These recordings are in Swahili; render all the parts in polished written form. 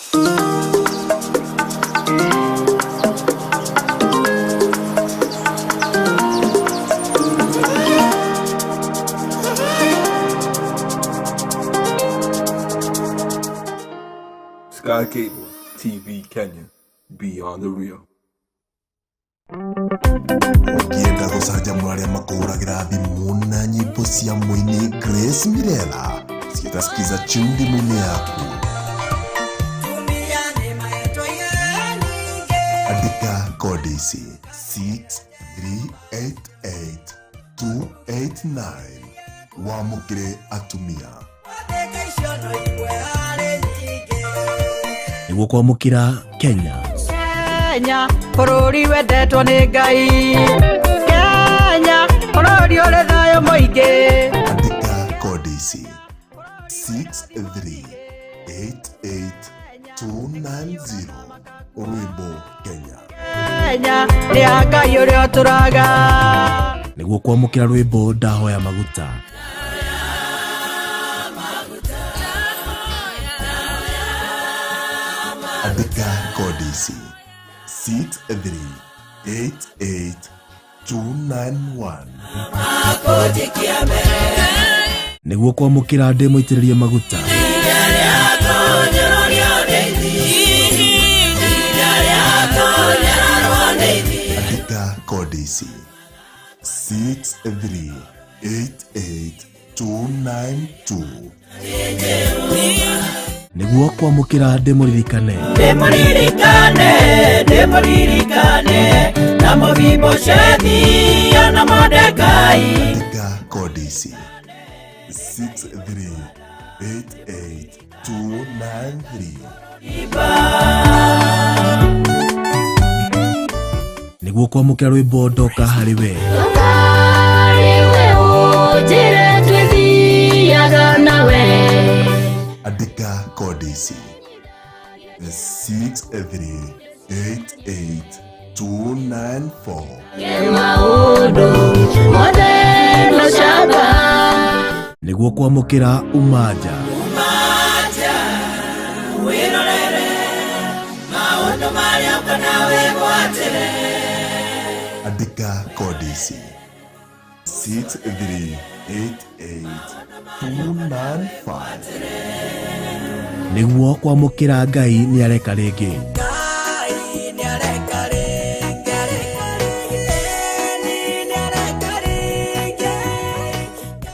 Sky Cable TV Kenya, Beyond the Real. Ukienda gucanjamũra arĩa makũhũragĩra thimũ na nyĩmbo cia mũini Grace Mirela citasikiza chimdimu yaku. Andika kodi ici 6388289 wamũkĩre atumia. Nĩguo kwamũkĩra Kenya. Kenya, bũrũri wendetwo nĩ Ngai. Kenya, bũrũri ũrĩ thayũ mũingĩ. Andika kodi ici 6388290 Rwĩmbo Kenya. Kenya, nĩ ya Ngai ũrĩa ũtũraga. Nĩguo kwamũkĩra rwĩmbo ndahoya maguta. Andika kodi ici 6388291 Nĩguo kwamũkĩra ndĩmũitĩrĩrie maguta. Andika kodi ici 6388292 Nĩguo kwamũkĩra ndĩmũririkane. Ndĩmũririkane na Mephibosheth na Mordekai. Andika kodi ici 6388293 Nĩguo kwamũkĩra rwĩmbo ndoka harĩ we. Andika kodi ici 6388294 Nĩguo kwamũkĩra umaja. Andika kodi ici 6388295 Nĩguo kwamũkĩra Ngai nĩ areka rĩngĩ.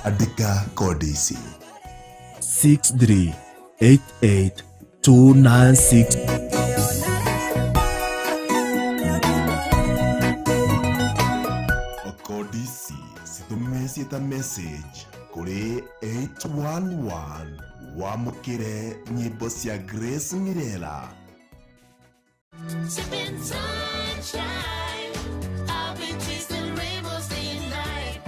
Andika kodi ici 6388296 kodi ici citũme ta message kuri 811 wamũkĩre nyĩmbo cia Grace Mirela. Sipping sunshine, I've been chasing rainbows day and night.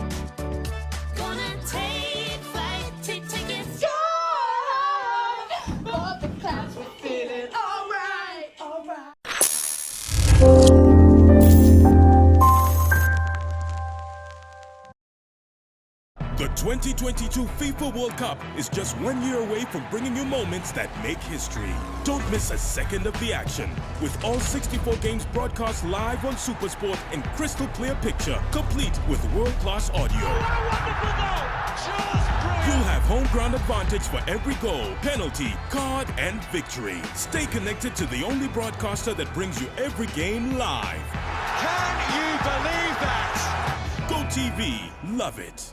Gonna take flight, take it strong. Above the clouds, we're feeling alright, alright. The 2022 FIFA World Cup is just 1 year away from bringing you moments that make history. Don't miss a second of the action. With all 64 games broadcast live on SuperSport in crystal clear picture, complete with world-class audio. You'll have home ground advantage for every goal, penalty, card, and victory. Stay connected to the only broadcaster that brings you every game live. Can you believe that? GoTV, love it.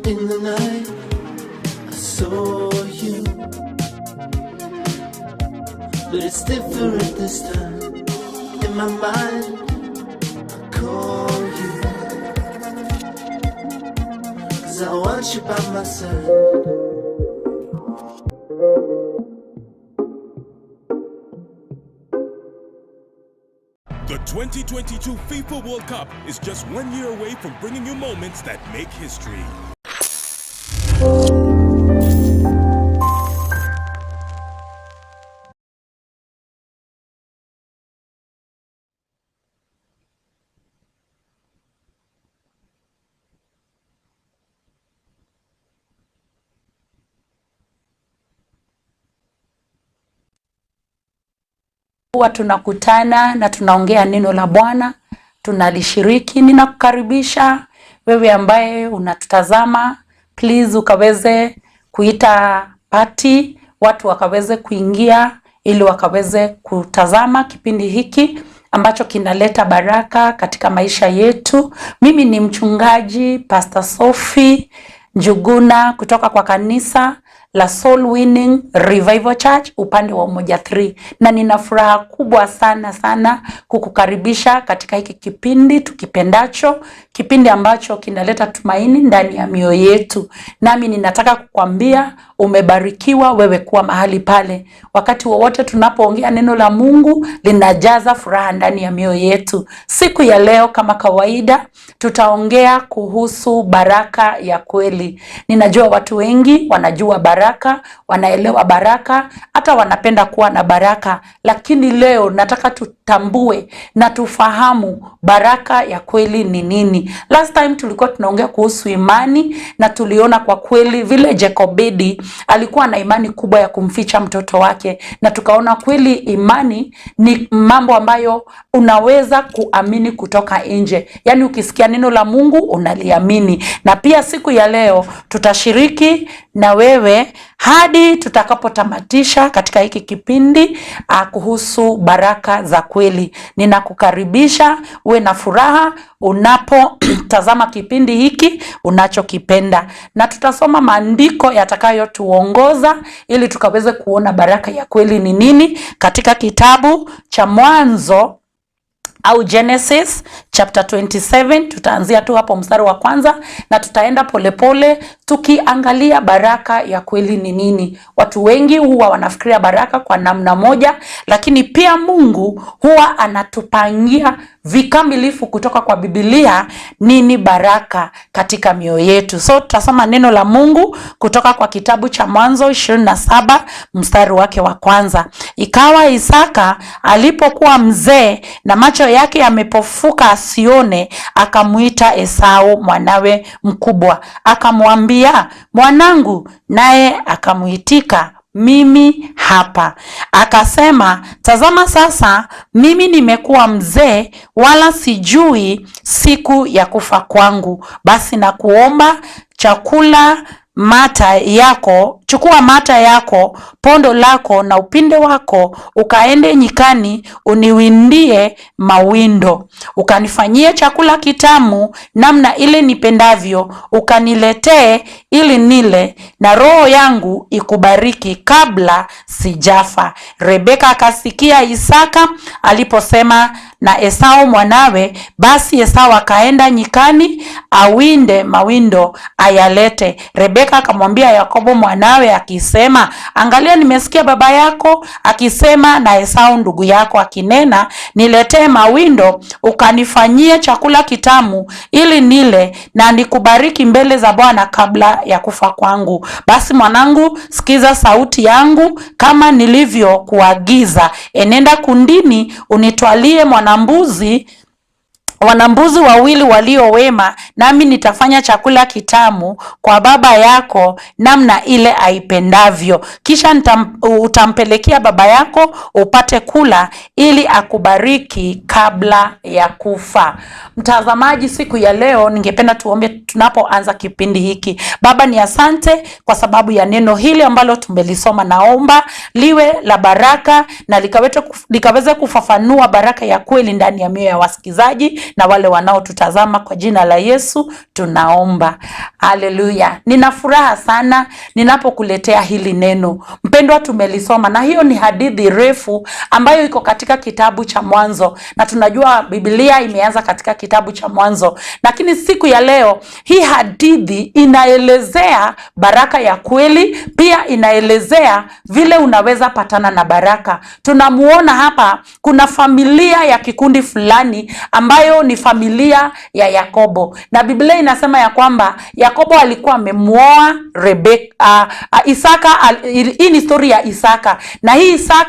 In the night, I saw you, but it's different this time. In my mind, I call you, 'cause I want you by my side. The 2022 FIFA World Cup is just 1 year away from bringing you moments that make history. huwa tunakutana na tunaongea neno la Bwana, tunalishiriki. Ninakukaribisha wewe ambaye unatutazama, please ukaweze kuita party, watu wakaweze kuingia ili wakaweze kutazama kipindi hiki ambacho kinaleta baraka katika maisha yetu. Mimi ni mchungaji Pastor Sophie Njuguna kutoka kwa kanisa la Soul Winning Revival Church upande wa Umoja 3, na nina furaha kubwa sana kukukaribisha katika hiki kipindi tukipendacho, kipindi ambacho kinaleta tumaini ndani ya mioyo yetu. Nami ninataka kukwambia umebarikiwa wewe kuwa mahali pale. Wakati wowote tunapoongea neno la Mungu linajaza furaha ndani ya mioyo yetu. Siku ya leo kama kawaida tutaongea kuhusu baraka ya kweli. Ninajua watu wengi wanajua baraka, wanaelewa baraka, hata wanapenda kuwa na baraka, lakini leo nataka tutambue na tufahamu baraka ya kweli ni nini. Last time tulikuwa tunaongea kuhusu imani na tuliona kwa kweli vile Jekobedi alikuwa na imani kubwa ya kumficha mtoto wake, na tukaona kweli imani ni mambo ambayo unaweza kuamini kutoka nje. Yaani ukisikia neno la Mungu unaliamini. Na pia siku ya leo tutashiriki na wewe hadi tutakapotamatisha katika hiki kipindi kuhusu baraka za kweli. Ninakukaribisha uwe na furaha unapotazama kipindi hiki unachokipenda, na tutasoma maandiko yatakayotuongoza ili tukaweze kuona baraka ya kweli ni nini katika kitabu cha Mwanzo au Genesis chapter 27. Tutaanzia tu hapo mstari wa kwanza na tutaenda polepole tukiangalia baraka ya kweli ni nini. Watu wengi huwa wanafikiria baraka kwa namna moja, lakini pia Mungu huwa anatupangia vikamilifu kutoka kwa Biblia nini baraka katika mioyo yetu. So tutasoma neno la Mungu kutoka kwa kitabu cha Mwanzo 27 mstari wake wa kwanza. Ikawa Isaka alipokuwa mzee na macho yake yamepofuka asione, akamuita Esau mwanawe mkubwa, akamwambia, mwanangu, naye akamuitika, mimi hapa. Akasema, tazama sasa mimi nimekuwa mzee, wala sijui siku ya kufa kwangu. Basi na kuomba chukua mata yako, pondo lako na upinde wako, ukaende nyikani uniwindie mawindo, ukanifanyie chakula kitamu namna ile nipendavyo, ukaniletee ili nile, na roho yangu ikubariki kabla sijafa. Rebeka akasikia Isaka aliposema na Esau mwanawe. Basi Esau akaenda nyikani awinde mawindo ayalete. Rebeka akamwambia Yakobo mwanawe akisema, angalia, nimesikia baba yako akisema na Esau ndugu yako akinena, niletee mawindo ukanifanyie chakula kitamu ili nile, na nikubariki mbele za Bwana kabla ya kufa kwangu. Basi mwanangu, sikiza sauti yangu kama nilivyokuagiza. Enenda kundini unitwalie wanambuzi wawili walio wema, nami nitafanya chakula kitamu kwa baba yako namna ile aipendavyo. Kisha utampelekea baba yako upate kula, ili akubariki kabla ya kufa. Mtazamaji, siku ya leo ningependa tuombe tunapoanza kipindi hiki. Baba, ni asante kwa sababu ya neno hili ambalo tumelisoma. Naomba liwe la baraka na likaweze kufafanua baraka ya kweli ndani ya mioyo ya wasikizaji na wale wanaotutazama. Kwa jina la Yesu tunaomba, haleluya. Nina furaha sana ninapokuletea hili neno. Mpendwa, tumelisoma na hiyo ni hadithi refu ambayo iko katika kitabu cha Mwanzo, na tunajua Biblia imeanza katika kitabu cha Mwanzo, lakini siku ya leo hii hadithi inaelezea baraka ya kweli, pia inaelezea vile unaweza patana na baraka. Tunamuona hapa kuna familia ya kikundi fulani ambayo leo ni familia ya Yakobo, na Biblia inasema ya kwamba Yakobo alikuwa amemuoa Isaka. Hii ni story ya Isaka, na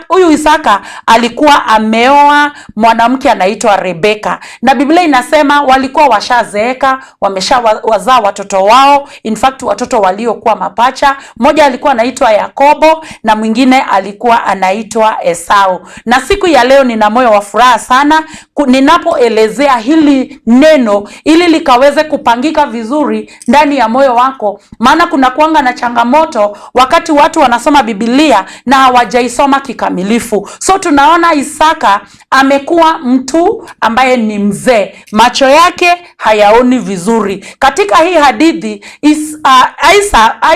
huyu Isaka alikuwa ameoa mwanamke anaitwa Rebeka, na Biblia inasema walikuwa washazeeka, wameshawazaa watoto wao. In fact watoto waliokuwa mapacha, mmoja alikuwa anaitwa Yakobo na mwingine alikuwa anaitwa Esau. Na siku ya leo nina moyo wa furaha sana ninapoelezea hili neno ili likaweze kupangika vizuri ndani ya moyo wako, maana kuna kuanga na changamoto wakati watu wanasoma Biblia na hawajaisoma kikamilifu. So tunaona Isaka amekuwa mtu ambaye ni mzee, macho yake hayaoni vizuri. Katika hii hadithi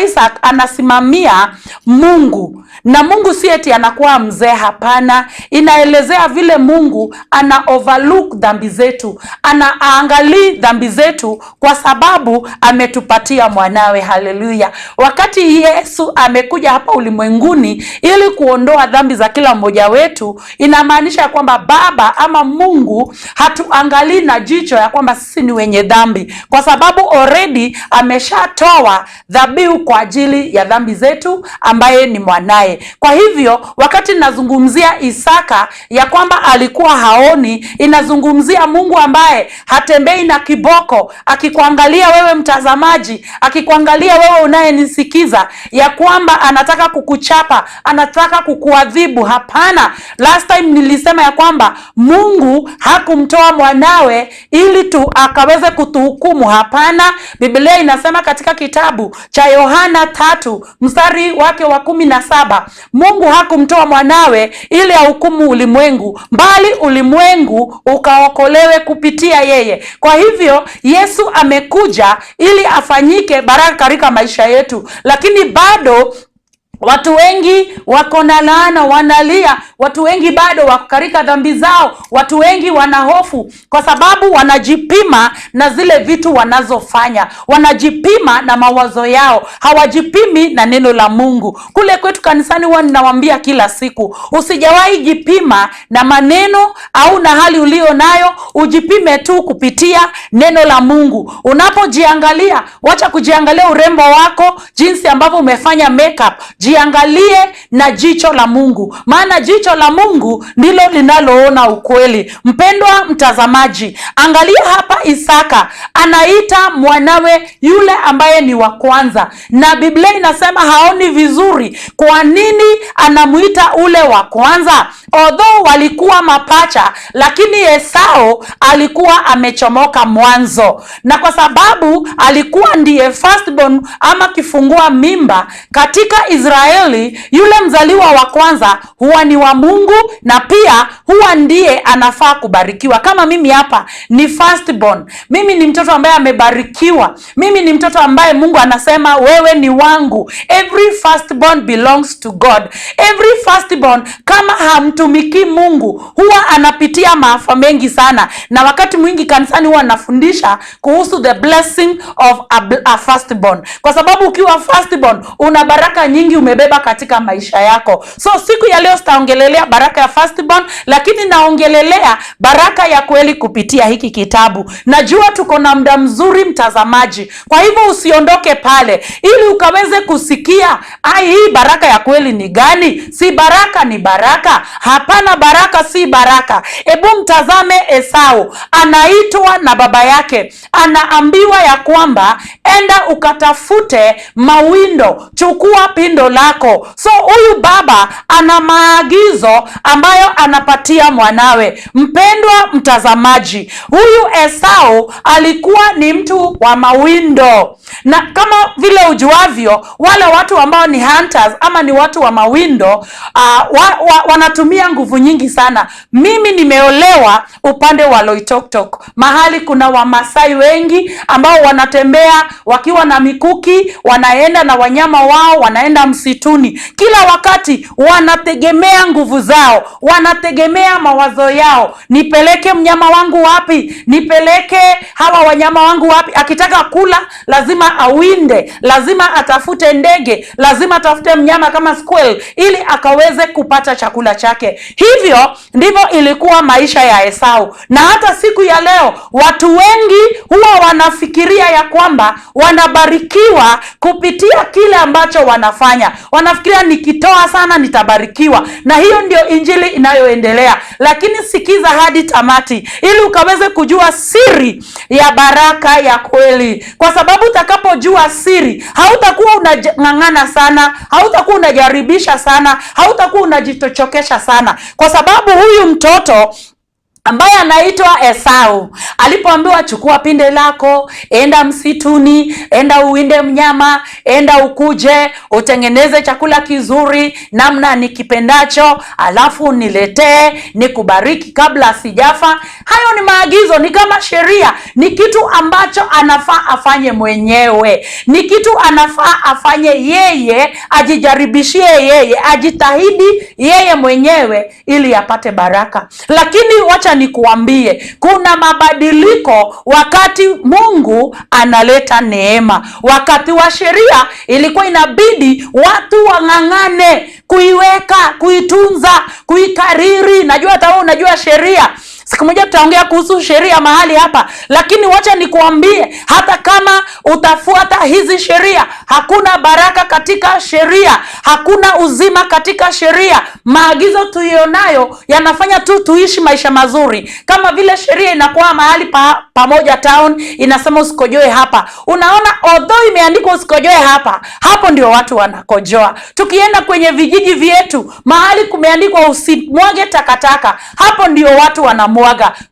Isaac anasimamia Mungu, na Mungu si eti anakuwa mzee, hapana. Inaelezea vile Mungu ana overlook dhambi zetu, anaangalia dhambi zetu kwa sababu ametupatia mwanawe. Haleluya. Wakati Yesu amekuja hapa ulimwenguni ili kuondoa dhambi za kila mmoja wetu, inamaanisha kwamba Baba ama Mungu hatuangalii na jicho ya kwamba sisi ni wenye dhambi, kwa sababu already ameshatoa dhabihu kwa ajili ya dhambi zetu ambaye ni mwanaye. Kwa hivyo wakati nazungumzia Isaka ya kwamba alikuwa haoni, inazungumzia Mungu ambaye hatembei na kiboko akikuangalia wewe mtazamaji, akikuangalia wewe unayenisikiza ya kwamba anataka kukuchapa, anataka kukuadhibu. Hapana. Last time nilisema ya kwamba Mungu hakumtoa mwanawe ili akaweze kutuhukumu. Hapana. Biblia inasema katika kitabu cha Yohana 3 mstari wake wa 17, Mungu hakumtoa mwanawe ili ahukumu ulimwengu, bali ulimwengu ukaokolewe kupitia yeye. Kwa hivyo Yesu amekuja ili afanyike baraka katika maisha yetu, lakini bado watu wengi wako na laana, wanalia. Watu wengi bado wako katika dhambi zao. Watu wengi wana hofu kwa sababu wanajipima na zile vitu wanazofanya, wanajipima na mawazo yao, hawajipimi na neno la Mungu. Kule kwetu kanisani huwa ninawaambia kila siku, usijawahi jipima na maneno au na hali ulio nayo, ujipime tu kupitia neno la Mungu. Unapojiangalia, wacha kujiangalia urembo wako, jinsi ambavyo umefanya makeup, jiangalie na jicho la Mungu, maana jicho la Mungu ndilo linaloona ukweli. Mpendwa mtazamaji, angalia hapa Isaka anaita mwanawe yule ambaye ni wa kwanza, na Biblia inasema haoni vizuri. Kwa nini anamuita ule wa kwanza? Although walikuwa mapacha, lakini Esau alikuwa amechomoka mwanzo, na kwa sababu alikuwa ndiye firstborn ama kifungua mimba katika Israeli, yule mzaliwa wa kwanza huwa ni wa Mungu, na pia huwa ndiye anafaa kubarikiwa. Kama mimi hapa ni firstborn, mimi ni mtoto ambaye amebarikiwa, mimi ni mtoto ambaye Mungu anasema wewe ni wangu. Every firstborn belongs to God. Every firstborn kama hamtumiki Mungu huwa anapitia maafa mengi sana, na wakati mwingi kanisani huwa nafundisha kuhusu the blessing of a firstborn, kwa sababu ukiwa firstborn una baraka nyingi umebeba katika maisha yako. So siku ya leo sitaongelelea baraka ya firstborn, lakini naongelelea baraka ya kweli kupitia hiki kitabu. Najua tuko na muda mzuri mtazamaji, kwa hivyo usiondoke pale ili ukaweze kusikia hii baraka ya kweli ni gani. Si baraka ni baraka? Hapana, baraka si baraka. Hebu mtazame Esau, anaitwa na baba yake, anaambiwa ya kwamba enda ukatafute mawindo, chukua pindo lako. So huyu baba ana maagizo ambayo anapatia mwanawe. Mpendwa mtazamaji, huyu Esau alikuwa ni mtu wa mawindo, na kama vile ujuavyo wale watu ambao ni hunters ama ni watu wa mawindo wanatumia nguvu nyingi sana. Mimi nimeolewa upande wa Loitoktok, mahali kuna Wamasai wengi ambao wanatembea wakiwa na mikuki, wanaenda na wanyama wao, wanaenda msituni. Kila wakati wanategemea nguvu zao, wanategemea mawazo yao. Nipeleke mnyama wangu wapi? Nipeleke hawa wanyama wangu wapi? Akitaka kula lazima awinde, lazima atafute ndege, lazima atafute mnyama kama squirrel ili akaweze kupata chakula chake. wake. Hivyo ndivyo ilikuwa maisha ya Esau. Na hata siku ya leo watu wengi huwa wanafikiria ya kwamba wanabarikiwa kupitia kile ambacho wanafanya. Wanafikiria nikitoa sana nitabarikiwa, na hiyo ndio injili inayoendelea. Lakini sikiza hadi tamati ili ukaweze kujua siri ya baraka ya kweli, kwa sababu utakapojua siri hautakuwa unang'ang'ana sana, hautakuwa unajaribisha sana, hautakuwa unajitochokesha sana. Kwa sababu huyu mtoto ambaye anaitwa Esau alipoambiwa chukua pinde lako, enda msituni, enda uwinde mnyama, enda ukuje utengeneze chakula kizuri namna nikipendacho, alafu niletee nikubariki kabla sijafa. Hayo ni maagizo, ni kama sheria, ni kitu ambacho anafaa afanye mwenyewe, ni kitu anafaa afanye yeye, ajijaribishie yeye, ajitahidi yeye mwenyewe ili apate baraka. Lakini wacha nikuambie, kuna mabadiliko wakati Mungu analeta neema. Wakati wa sheria ilikuwa inabidi watu wang'ang'ane kuiweka, kuitunza, kuikariri. Najua hata wewe unajua sheria. Siku moja tutaongea kuhusu sheria mahali hapa, lakini wacha nikuambie, hata kama utafuata hizi sheria, hakuna baraka katika sheria, hakuna uzima katika sheria. Maagizo tuionayo yanafanya tu tuishi maisha mazuri. Kama vile sheria inakuwa mahali pamoja town, inasema usikojoe hapa. Unaona, although imeandikwa usikojoe hapa, hapo ndio watu wanakojoa. Tukienda kwenye vijiji vyetu, mahali kumeandikwa usimwage takataka, hapo ndio watu wanamwaga.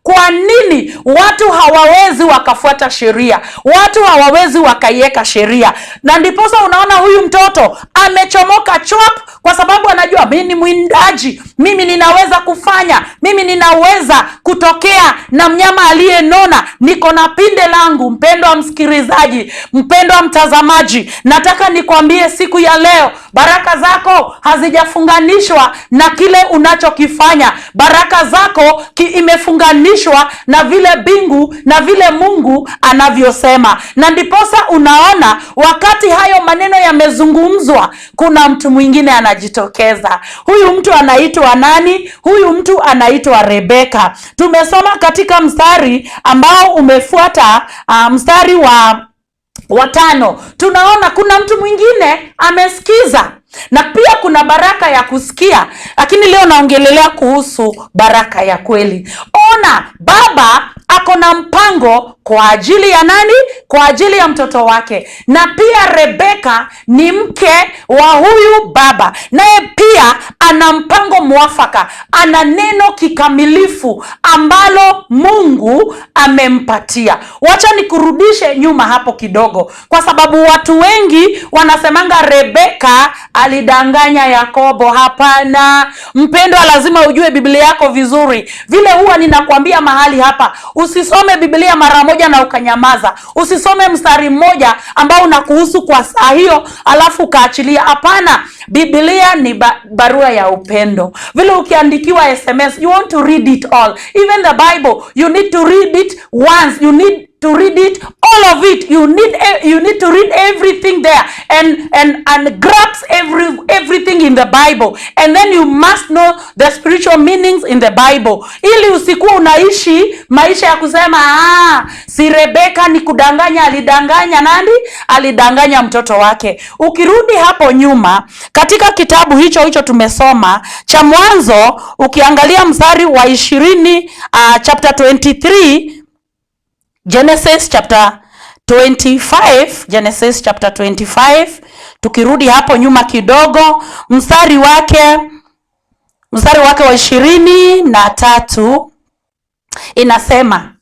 Kwa nini watu hawawezi wakafuata sheria? Watu hawawezi wakaiweka sheria. Na ndiposa unaona huyu mtoto amechomoka chop, kwa sababu anajua mimi ni mwindaji, mimi ninaweza kufanya, mimi ninaweza kutokea na mnyama aliyenona, niko na pinde langu. Mpendwa msikilizaji, mpendwa mtazamaji, nataka nikwambie siku ya leo, baraka zako hazijafunganishwa na kile unachokifanya. Baraka zako imefunganishwa na vile bingu na vile Mungu anavyosema. Na ndiposa unaona wakati hayo maneno yamezungumzwa, kuna mtu mwingine anajitokeza. Huyu mtu anaitwa nani? Huyu mtu anaitwa Rebeka. Tumesoma katika mstari ambao umefuata mstari wa 5. Tunaona kuna mtu mwingine amesikiza, na pia kuna baraka ya kusikia, lakini leo naongelelea kuhusu baraka ya kweli. Ona, baba ako na mpango kwa ajili ya nani? Kwa ajili ya mtoto wake. Na pia Rebeka ni mke wa huyu baba, naye pia ana mpango mwafaka, ana neno kikamilifu ambalo Mungu amempatia. Wacha nikurudishe nyuma hapo kidogo, kwa sababu watu wengi wanasemanga Rebeka alidanganya Yakobo. Hapana mpendwa, lazima ujue Biblia yako vizuri. Vile huwa ninakwambia mahali hapa, usisome Biblia mara moja na ukanyamaza. Usisome mstari mmoja ambao unakuhusu kwa saa hiyo alafu ukaachilia. Hapana, Biblia ni barua ya upendo. Vile ukiandikiwa SMS, you want to read it all. Even the Bible, you need to read it once. You need to read it, all of it. You need to read everything there and grasp everything in the Bible, and then you must know the spiritual meanings in the Bible, ili usikuwa unaishi maisha ya kusema si Rebeka ni kudanganya. Alidanganya nani? Alidanganya mtoto wake. Ukirudi hapo nyuma katika kitabu hicho tumesoma cha Mwanzo, ukiangalia mstari wa 20, chapter 23, Genesis chapter 25, tukirudi hapo nyuma kidogo, mstari wake wa 23 inasema,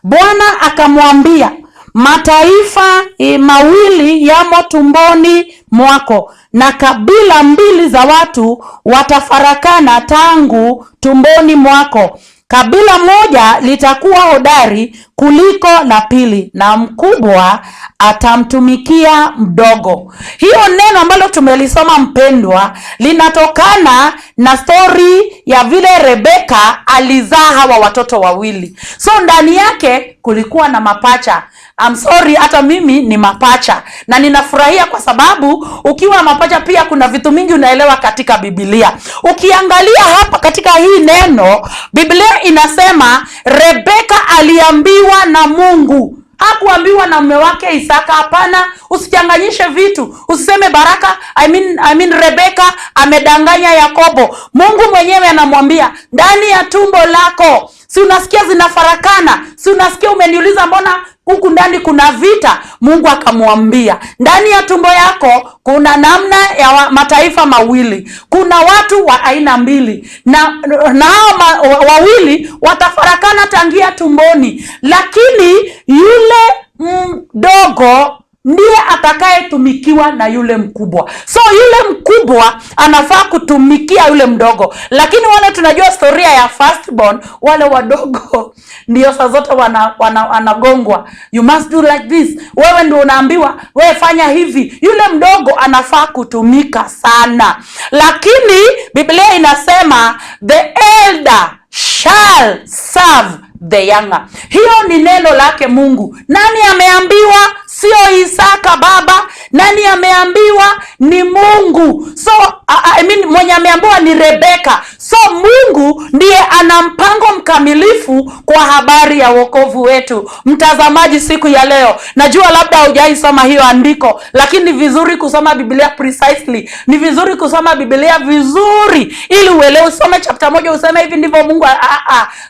Bwana akamwambia, mataifa mawili yamo tumboni mwako, na kabila mbili za watu watafarakana tangu tumboni mwako. Kabila moja litakuwa hodari kuliko la pili, na mkubwa atamtumikia mdogo. Hiyo neno ambalo tumelisoma mpendwa, linatokana na story ya vile Rebeka alizaa hawa watoto wawili. So ndani yake kulikuwa na mapacha. I'm sorry, hata mimi ni mapacha na ninafurahia kwa sababu ukiwa mapacha pia kuna vitu mingi unaelewa katika Biblia. Ukiangalia hapa katika hii neno, Biblia inasema Rebeka aliambiwa na Mungu. Hakuambiwa na mume wake Isaka. Hapana, usichanganyishe vitu. Usiseme Baraka, I mean Rebeka amedanganya Yakobo. Mungu mwenyewe anamwambia, ndani ya tumbo lako, si unasikia zinafarakana? Si unasikia umeniuliza mbona huku ndani kuna vita? Mungu akamwambia, ndani ya tumbo yako kuna namna ya mataifa mawili. Kuna watu wa aina mbili. Na hao wawili watafarakana tangia tumboni. Lakini yule mdogo ndiye atakayetumikiwa na yule mkubwa. So yule mkubwa anafaa kutumikia yule mdogo. Lakini wale tunajua historia ya firstborn, wale wadogo ndio saa zote wanagongwa. You must do like this. Wewe ndio unaambiwa, wewe fanya hivi. Yule mdogo anafaa kutumika sana. Lakini Biblia inasema the elder shall serve the younger. Hiyo ni neno lake Mungu. Nani ameambiwa? Sio Isaka baba. Nani ameambiwa? Ni Mungu. So mwenye ameambiwa ni Rebeka. So Mungu ndiye ana mpango mkamilifu kwa habari ya wokovu wetu. Mtazamaji, siku ya leo, najua labda hujaisoma hiyo andiko, lakini ni vizuri kusoma Biblia precisely. Ni vizuri kusoma Biblia vizuri ili uelewe. Usome chapter moja useme hivi ndivyo Mungu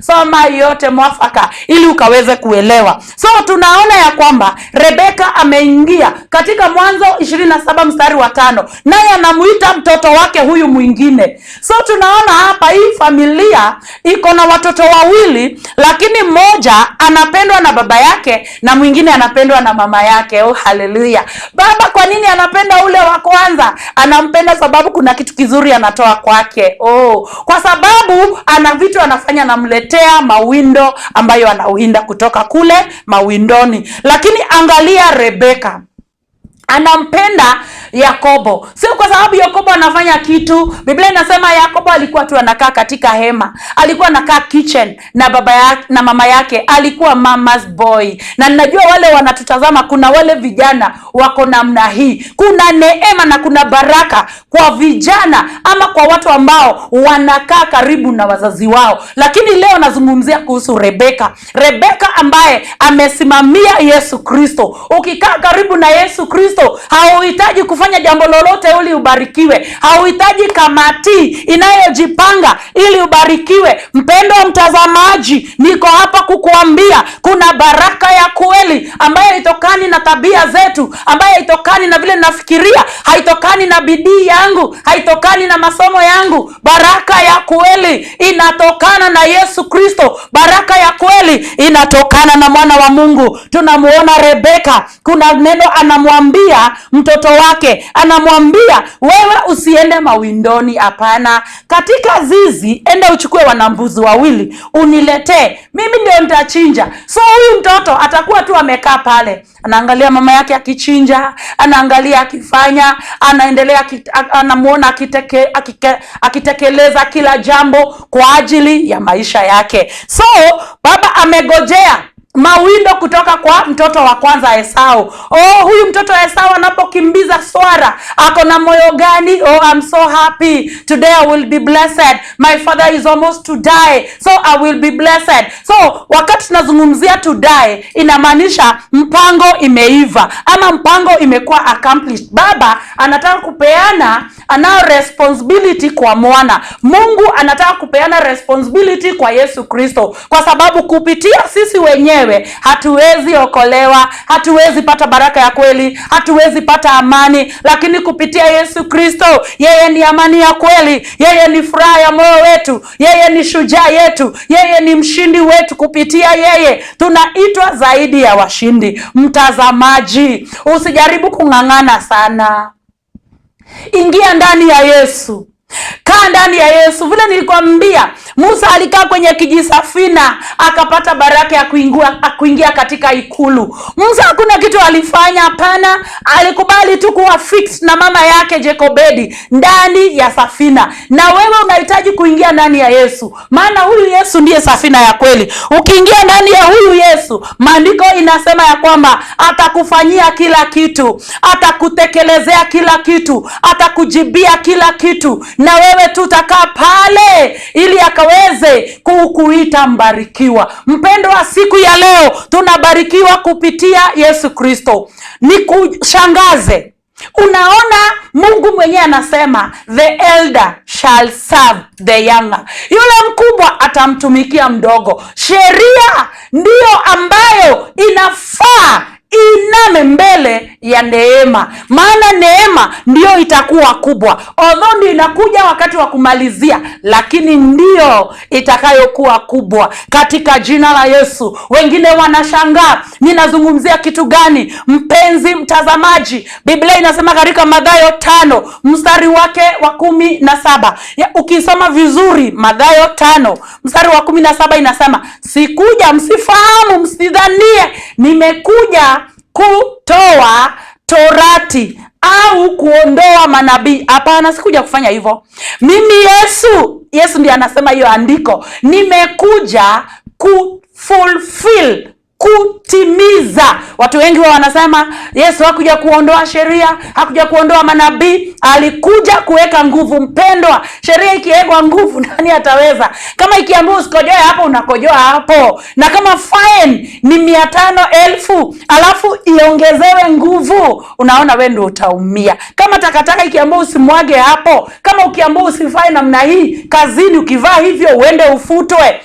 soma yote mwafaka ili ukaweze kuelewa. So tunaona ya kwamba Rebeka ameingia katika Mwanzo 27 mstari wa 5. Naye anamuita mtoto wake huyu mwingine. So tunaona hapa hii familia iko na watoto wawili, lakini mmoja anapendwa na baba yake na mwingine anapendwa na mama yake. Oh, haleluya. Baba kwa nini anapenda ule wa kwanza? Anampenda sababu kuna kitu kizuri anatoa kwake. Oh, kwa sababu ana vitu anafanya, namletea mawindo ambayo anawinda kutoka kule mawindoni. Lakini angalia Rebeka, anampenda Yakobo. Sio kwa sababu Yakobo anafanya kitu. Biblia inasema Yakobo alikuwa tu anakaa katika hema. Alikuwa anakaa kitchen na baba yake na mama yake. Alikuwa mama's boy. Na ninajua wale wanatutazama, kuna wale vijana wako namna hii. Kuna neema na kuna baraka kwa vijana ama kwa watu ambao wanakaa karibu na wazazi wao. Lakini leo nazungumzia kuhusu Rebeka. Rebeka ambaye amesimamia Yesu Kristo. Ukikaa karibu na Yesu Kristo, hauhitaji kufanya jambo lolote ili ubarikiwe. Hauhitaji kamati inayojipanga ili ubarikiwe. Mpendo wa mtazamaji, niko hapa kukuambia kuna baraka ya kweli ambayo haitokani na tabia zetu, ambayo haitokani na vile nafikiria, haitokani na bidii yangu, haitokani na masomo yangu. Baraka ya kweli inatokana na Yesu Kristo. Baraka ya kweli inatokana na mwana wa Mungu. Tunamuona Rebeka, kuna neno anamwambia mtoto wake, anamwambia wewe usiende mawindoni. Hapana, katika zizi enda uchukue wanambuzi wawili uniletee, mimi ndio nitachinja. So huyu mtoto atakuwa tu amekaa pale, anaangalia mama yake akichinja, anaangalia akifanya, anaendelea, anamuona akitekeleza kila jambo kwa ajili ya maisha yake. So baba amegojea mawindo kutoka kwa mtoto wa kwanza Esau. Oh, huyu mtoto wa Esau anapokimbiza swara, ako na moyo gani? Oh, I'm so happy. Today I will be blessed. My father is almost to die, so I will be blessed. So wakati tunazungumzia to die, inamaanisha mpango imeiva ama mpango imekuwa accomplished. Baba anataka kupeana anao responsibility kwa mwana. Mungu anataka kupeana responsibility kwa Yesu Kristo, kwa sababu kupitia sisi wenyewe hatuwezi okolewa, hatuwezi pata baraka ya kweli, hatuwezi pata amani. Lakini kupitia Yesu Kristo, yeye ni amani ya kweli, yeye ni furaha ya moyo wetu, yeye ni shujaa yetu, yeye ni mshindi wetu. Kupitia yeye tunaitwa zaidi ya washindi. Mtazamaji, usijaribu kung'ang'ana sana. Ingia ndani ya Yesu. Kaa ndani ya Yesu. Vile nilikwambia, Musa alikaa kwenye kijisafina akapata baraka ya kuingia katika ikulu. Musa hakuna kitu alifanya, hapana, alikubali tu kuwa fixed na mama yake Jekobedi ndani ya safina. Na wewe unahitaji kuingia ndani ya Yesu, maana huyu Yesu ndiye safina ya kweli. Ukiingia ndani ya huyu Yesu, maandiko inasema ya kwamba atakufanyia kila kitu, atakutekelezea kila kitu, atakujibia kila kitu, na wewe tu utakaa pale ili akaweze kukuita mbarikiwa. Mpendo wa siku ya leo, tunabarikiwa kupitia Yesu Kristo. Nikushangaze, unaona Mungu mwenyewe anasema the elder shall serve the younger. Yule mkubwa atamtumikia mdogo. Sheria ndiyo ambayo inafaa iname mbele ya neema, maana neema ndiyo itakuwa kubwa. Although ndio inakuja wakati wa kumalizia, lakini ndiyo itakayokuwa kubwa katika jina la Yesu. Wengine wanashangaa ninazungumzia kitu gani? Mpenzi mtazamaji, Biblia inasema katika Mathayo 5 mstari wake wa 17. Ukisoma vizuri Mathayo 5 mstari wa 17 inasema, sikuja msifahamu, msidhanie nimekuja kutoa torati au kuondoa manabii. Hapana, sikuja kufanya hivyo. Mimi Yesu ndiye anasema hiyo andiko, nimekuja kufulfill, kutimiza. Watu wengi wanasema Yesu hakuja kuondoa sheria, hakuja kuondoa manabii, alikuja kuweka nguvu. Mpendwa, sheria ikiwekwa nguvu, nani ataweza? Kama ikiambiwa usikojoe hapo, unakojoa hapo. Na kama fine ni 500,000 alafu iongezewe nguvu, unaona wewe ndio utaumia. Kama takataka ikiambiwa usimwage hapo, kama ukiambiwa usifanye namna hii kazini, ukivaa hivyo uende ufutwe,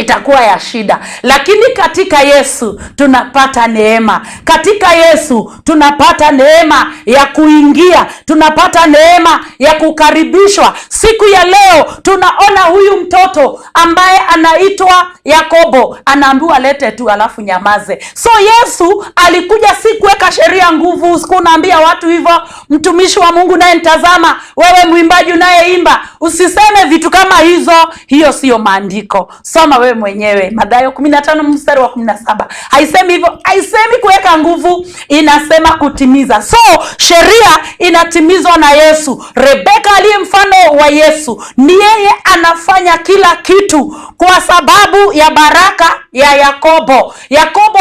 itakuwa ya shida. Lakini katika Yesu tunapata neema. Katika Yesu tunapata neema ya kuingia, tunapata neema ya kukaribishwa. Siku ya leo tunaona huyu mtoto ambaye anaitwa Yakobo, anaambiwa lete tu alafu nyamaze. So Yesu alikuja si kuweka sheria nguvu. Usikunaambia watu hivyo, mtumishi wa Mungu naye nitazama, wewe mwimbaji unayeimba, usiseme vitu kama hizo. Hiyo sio maandiko. Soma wewe mwenyewe Mathayo 15 mstari wa 17. Haisemi hivyo, haisemi kuweka nguvu, inasema kutimiza. So sheria inatimizwa na Yesu. Rebeka aliye mfano wa Yesu, ni yeye anafanya kila kitu kwa sababu ya baraka ya Yakobo. Yakobo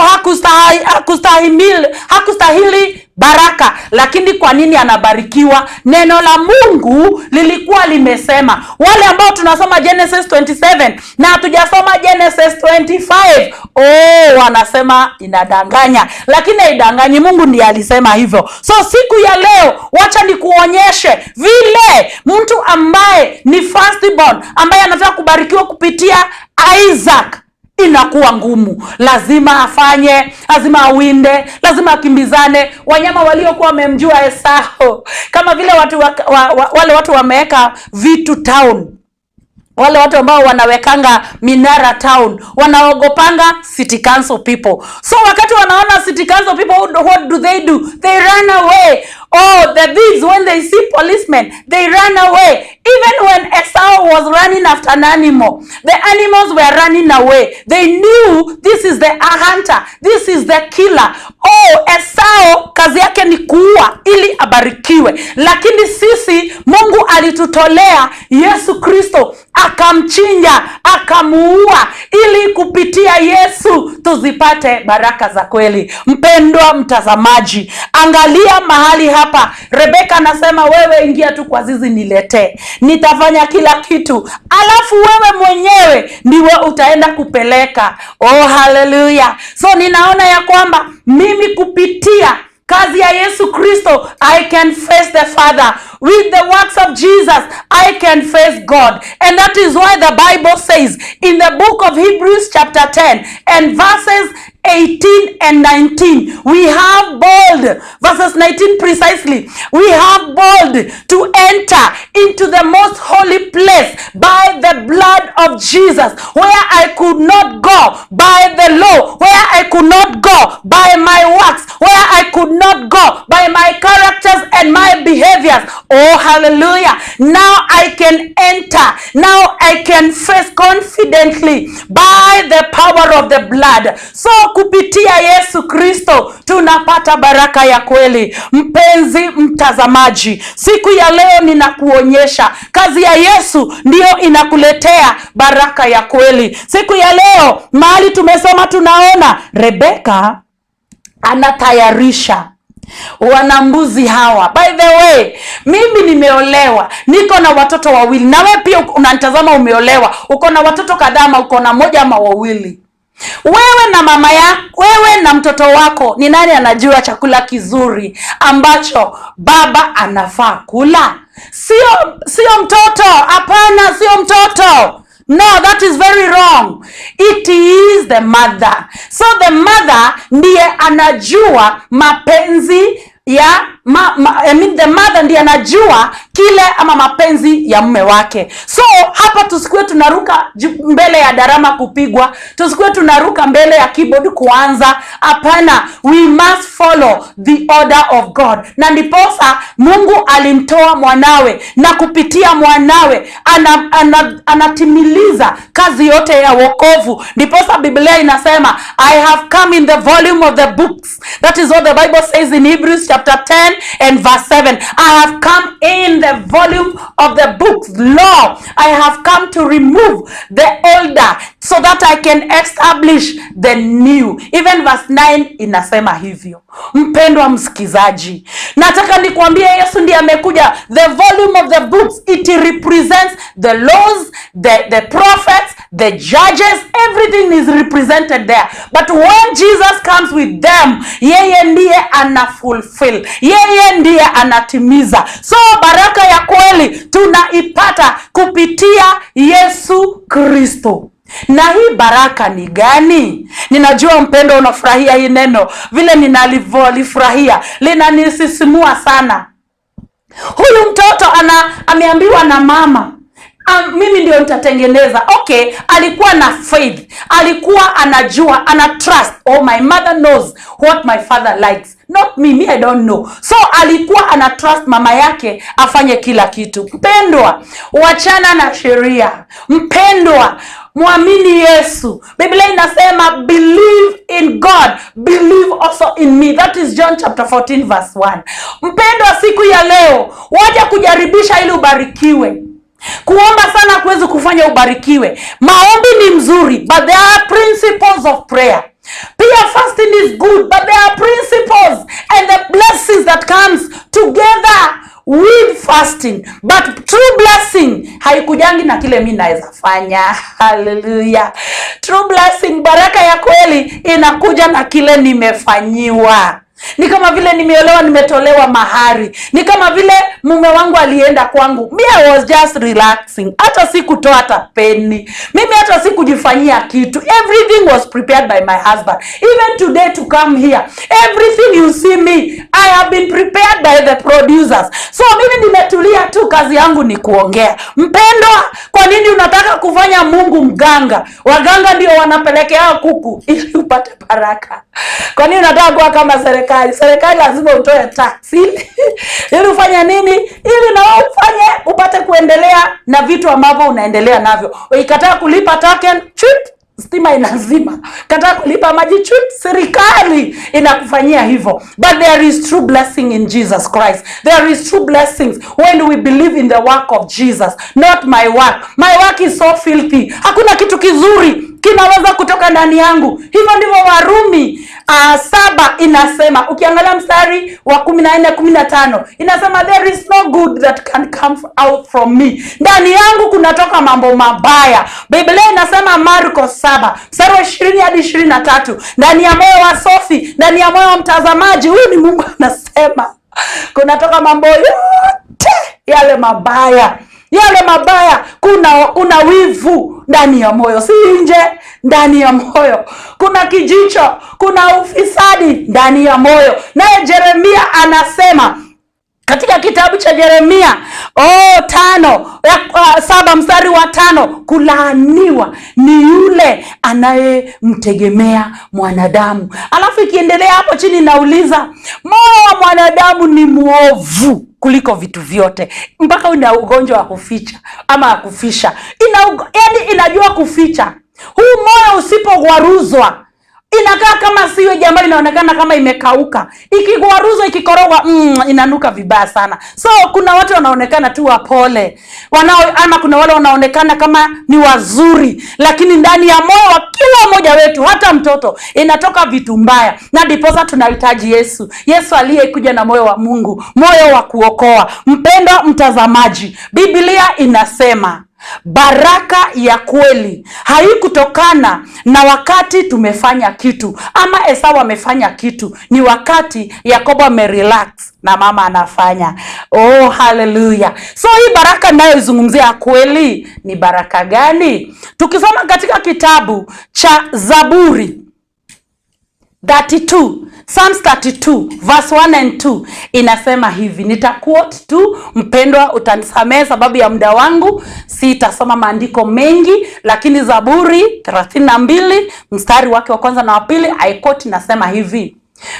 hakustahili baraka, lakini kwa nini anabarikiwa? Neno la Mungu lilikuwa limesema. Wale ambao tunasoma Genesis 27 na hatujasoma Genesis 25, wanasema inadanganya, lakini haidanganyi. Mungu ndiye alisema hivyo. So siku ya leo, wacha nikuonyeshe vile mtu ambaye ni firstborn, ambaye anataka kubarikiwa kupitia Isaac, inakuwa ngumu. Lazima afanye, lazima awinde, lazima akimbizane. Wanyama waliokuwa wamemjua Esau, kama vile wale watu wameweka vitu town, wale watu ambao wanawekanga minara town, wanaogopanga city council people. So wakati wanaona city council people, what do? They run away. The thieves, when they see policemen, they run away. Even when Esau was running after an animal, the animals were running away. They knew this is the hunter, this is the killer. Esau kazi yake ni kuua ili abarikiwe. Lakini sisi, Mungu alitutolea Yesu Kristo, akamchinja, akamuua, ili kupitia Yesu tuzipate baraka za kweli. Mpendwa mtazamaji, angalia mahali hapa. Rebeka anasema, wewe ingia tu kwa zizi niletee, nitafanya kila kitu, alafu wewe mwenyewe ndiwe utaenda kupeleka. Hallelujah. So ninaona ya kwamba mimi kupitia kazi ya Yesu Kristo, I can face the Father. With the works of Jesus, I can face God. And that is why the Bible says in the book of Hebrews chapter 10 and verses 18 and 19, we have bold, verses 19 precisely, we have bold to enter into the most holy place by the blood of of Jesus, where I could not go by the law, where I could not go by my works, where I could not go by my characters and my behaviors. Oh, hallelujah. Now I can enter. Now I can face confidently by the power of the blood. So kupitia Yesu Kristo tunapata baraka ya kweli. Mpenzi mtazamaji, siku ya leo ninakuonyesha kazi ya Yesu ndio inakuletea baraka ya kweli. Siku ya leo mahali tumesoma tunaona Rebeka anatayarisha wanambuzi hawa. By the way, mimi nimeolewa, niko na watoto wawili. Na wewe pia unanitazama umeolewa, uko na watoto kadhaa, uko na moja ama wawili. Wewe na mama yako, wewe na mtoto wako, ni nani anajua chakula kizuri ambacho baba anafaa kula? Sio mtoto. Hapana, sio mtoto. No, that is very wrong. It is the mother. So the mother ndiye anajua mapenzi ya the mother ndiye anajua kile ama mapenzi ya mume wake. So hapa tusikue tunaruka mbele ya darama kupigwa, tusikue tunaruka mbele ya keyboard kuanza. Hapana, we must follow the order of God. Na ndiposa Mungu alimtoa mwanawe, na kupitia mwanawe anatimiliza kazi yote ya wokovu. Ndiposa Biblia inasema I have come in the volume of the books. That is what the Bible says in Hebrews chapter 10 and verse 7. I have come in the volume of the books. Law, I have come to remove the older so that I can establish the new. Even verse 9 inasema hivyo. Mpendwa msikizaji, nataka nikwambie Yesu ndiye amekuja. The volume of the books, it represents the laws, the prophets, the judges, everything is represented there. But when Jesus comes with them, yeye ndiye anafulfill, yeye ndiye anatimiza. So baraka ya kweli tunaipata kupitia Yesu Kristo. Na hii baraka ni gani? Ninajua mpendo unafurahia hii neno, vile ninalifurahia, linanisisimua sana. Huyu mtoto ameambiwa na mama, mimi ndio nitatengeneza. Okay, alikuwa na faith, alikuwa anajua, ana trust. Oh, my mother knows what my father likes, not me, I don't know. So alikuwa ana trust mama yake afanye kila kitu. Mpendwa, wachana na sheria. Mpendwa, muamini Yesu. Biblia inasema believe in God, believe also in me. That is John chapter 14 verse 1. Mpendwa, siku ya leo waje kujaribisha ili ubarikiwe. Kuomba sana kuwezi kufanya ubarikiwe. Maombi ni mzuri, but there are principles of prayer. Pia fasting is good, but there are principles and the blessings that comes together with fasting. But true blessing haikujangi na kile mimi naweza fanya. Hallelujah. True blessing, baraka ya kweli inakuja na kile nimefanyiwa. Ni kama vile nimeolewa, nimetolewa mahari. Ni kama vile mume wangu alienda kwangu. Me, I was just relaxing. Hata sikutoa hata penny. Mimi hata sikujifanyia kitu. Everything was prepared by my husband. Even today to come here, everything you see me, I have been prepared by the producers. So mimi nimetulia tu, kazi yangu ni kuongea. Mpendwa, kwa nini unataka kufanya Mungu mganga? Waganga ndio wanapelekea kuku ili upate baraka. Kwa nini unataka kuwa kama serikali? Serikali lazima utoe tax. Ili ufanye nini? Ili na wewe ufanye upate kuendelea na vitu ambavyo unaendelea navyo. Ukikataa kulipa token, chut, stima inazima. Kataa kulipa maji, chut, serikali inakufanyia hivyo. But there is true blessing in Jesus Christ. There is true blessings when we believe in the work of Jesus, not my work. My work is so filthy. Hakuna kitu kizuri kinaweza kutoka ndani yangu. Hivyo ndivyo Warumi 7 inasema. Ukiangalia mstari wa 14-15 inasema there is no good that can come out from me. Ndani yangu kunatoka mambo mabaya. Biblia inasema Marko 7 mstari wa 20-23, ndani ya moyo wa Sofi, ndani ya moyo wa mtazamaji, huyu ni Mungu anasema, kunatoka mambo yote yale mabaya. Yale mabaya, kuna wivu ndani ya moyo, si nje, ndani ya moyo. Kuna kijicho, kuna ufisadi ndani ya moyo. Naye Yeremia anasema Katika kitabu cha Yeremia 7 mstari wa 5, kulaaniwa ni yule anayemtegemea mwanadamu. Alafu ikiendelea hapo chini nauliza, moyo wa mwanadamu ni muovu kuliko vitu vyote, mpaka una ugonjwa wa kuficha ama wa kufisha. Yaani inajua kuficha. Huu moyo usipogwaruzwa inakaa kama siwe jambo, inaonekana kama imekauka. Ikigwaruzwa, ikikorogwa, inanuka vibaya sana. So kuna watu wanaonekana tu wapole, ama kuna wale wanaonekana kama ni wazuri, lakini ndani ya moyo wa kila mmoja wetu, hata mtoto, inatoka vitu mbaya. Na ndiposa tunahitaji Yesu. Yesu aliyekuja na moyo wa Mungu, moyo wa kuokoa. Mpendwa mtazamaji, Biblia inasema baraka ya kweli haikutokana na wakati tumefanya kitu ama Esau amefanya kitu. Ni wakati Yakobo amerelax na mama anafanya. Oh, hallelujah. So hii baraka ninayozungumzia kweli ni baraka gani? Tukisoma katika kitabu cha Zaburi 32, Psalms 32 verse 1 and 2 inasema hivi. Nitaquote tu, mpendwa utanisamehe sababu ya muda wangu, sitasoma maandiko mengi, lakini Zaburi 32 mstari wake wa kwanza na wa pili, I quote, inasema hivi: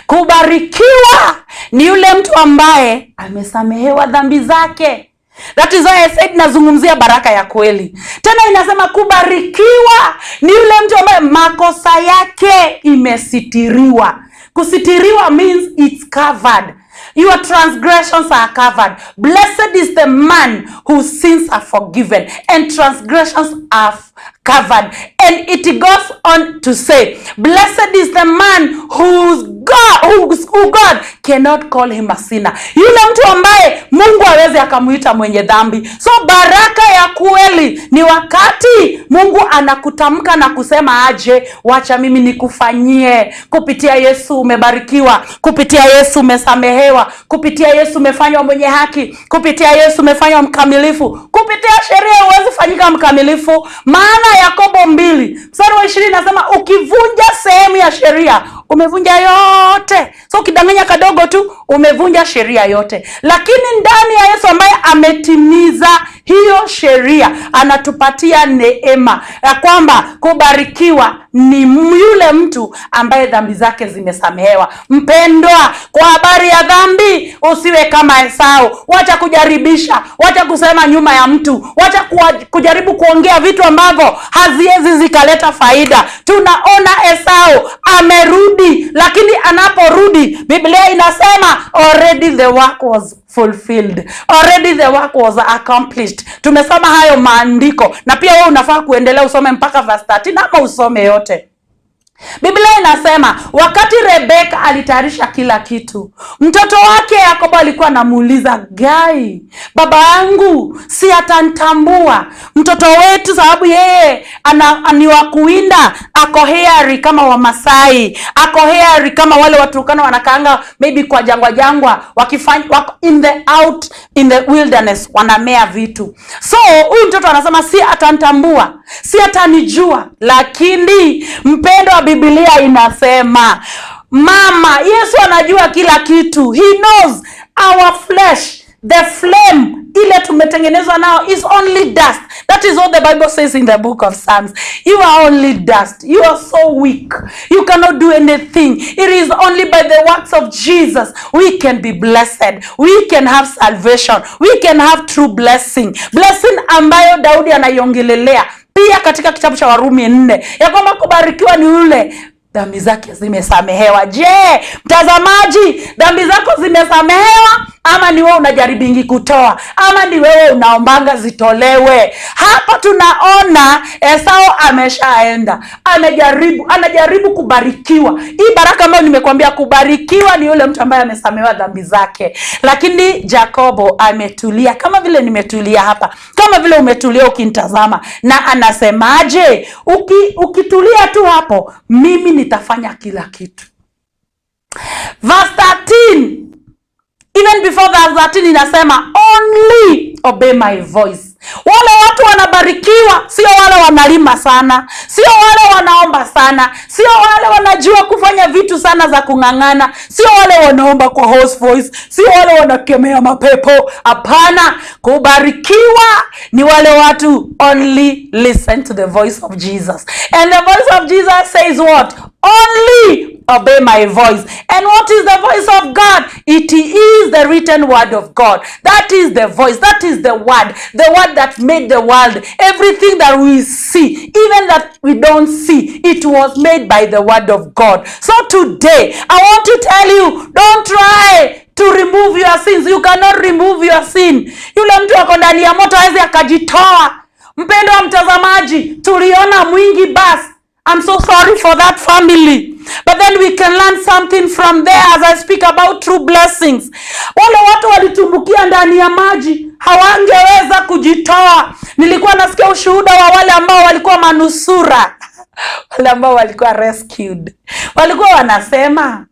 kubarikiwa ni yule mtu ambaye amesamehewa dhambi zake. That is why I said nazungumzia baraka ya kweli. Tena inasema kubarikiwa ni yule mtu ambaye makosa yake imesitiriwa. Kusitiriwa means it's covered. Your transgressions are covered. Blessed is the man whose sins are forgiven and transgressions are covered. And it goes on to say, blessed is the man who God cannot call him a sinner. Yule mtu ambaye Mungu hawezi akamuita mwenye dhambi. So baraka ya kweli ni wakati Mungu anakutamka na kusema aje, wacha mimi nikufanyie. Kupitia Yesu umebarikiwa, kupitia Yesu umesamehewa, kupitia Yesu umefanywa mwenye haki, kupitia Yesu umefanywa mkamilifu. Kupitia sheria huwezi fanyika mkamilifu. Maana Yakobo 2 mstari wa 20 nasema ukivunja sehemu ya sheria umevunja yote. So ukidanganya kadogo tu umevunja sheria yote. Lakini ndani ya Yesu ambaye ametimiza hiyo sheria, anatupatia neema ya kwamba kubarikiwa ni yule mtu ambaye dhambi zake zimesamehewa. Mpendwa, kwa habari ya dhambi usiwe kama Esau. Wacha kujaribisha, wacha kusema nyuma ya mtu, wacha kujaribu kuongea vitu ambavyo haziwezi zikaleta faida. Tunaona Esau amerudi, lakini anaporudi Biblia inasema already the work was fulfilled. Already the work was accomplished. Tumesoma hayo maandiko, na pia wewe unafaa kuendelea usome mpaka verse 13 ama usome yote. Biblia inasema wakati Rebeka alitayarisha kila kitu, mtoto wake Yakobo alikuwa anamuuliza, gai, baba yangu si atanitambua mtoto wetu sababu yeye ni wa kuinda, ako hairy kama wa Masai, ako hairy kama wale Waturkana wanakaanga maybe kwa jangwa wakifanya wako in the wilderness wanamea vitu. So huyu mtoto anasema si atanitambua, si atanijua. Lakini mpendo, Biblia inasema mama Yesu anajua kila kitu. He knows our flesh, the flame ile tumetengenezwa nao is only dust. That is what the Bible says in the book of Psalms. You are only dust. You are so weak. You cannot do anything. It is only by the works of Jesus we can be blessed. We can have salvation. We can have true blessing. Blessing ambayo Daudi anaiongelelea pia katika kitabu cha Warumi 4 ya kwamba kubarikiwa ni yule dhambi zake zimesamehewa. Je, mtazamaji, dhambi zako zimesamehewa ama ni wewe unajaribingi kutoa, ama ni wewe unaombanga zitolewe? Hapa tunaona Esau ameshaenda, anajaribu kubarikiwa. Hii baraka ambayo nimekuambia, kubarikiwa ni yule mtu ambaye amesamehewa dhambi zake. Lakini Yakobo ametulia kama vile nimetulia hapa, kama vile umetulia ukinitazama, na anasemaje? Ukitulia tu hapo, mimi nitafanya kila kitu. Verse 13, even before verse 13 inasema only obey my voice. Wale watu wanabarikiwa sio wale wanalima sana, sio wale wanaomba sana, sio wale wanajua kufanya vitu sana za kung'ang'ana, sio wale wanaomba kwa hoarse voice, sio wale wanakemea mapepo. Hapana, kubarikiwa ni wale watu only listen to the voice of Jesus. And the voice of Jesus says what? Only obey my voice. And what is the voice of God? It is the written word of God. That is the voice. That is the word that made the world. Everything that we see, even that we don't see, it was made by the word of God. So today, I want to tell you, don't try to remove your sins. You cannot remove your sin. Yule mtu ako ndani ya moto hawezi akajitoa. Mpendo wa mtazamaji, tuliona mwingi basi. I'm so sorry for that family. But then we can learn something from there as I speak about true blessings. Wale watu walitumbukia ndani ya maji, hawangeweza kujitoa. Nilikuwa nasikia ushuhuda wa wale ambao walikuwa manusura. Wale ambao walikuwa rescued. Walikuwa wanasema,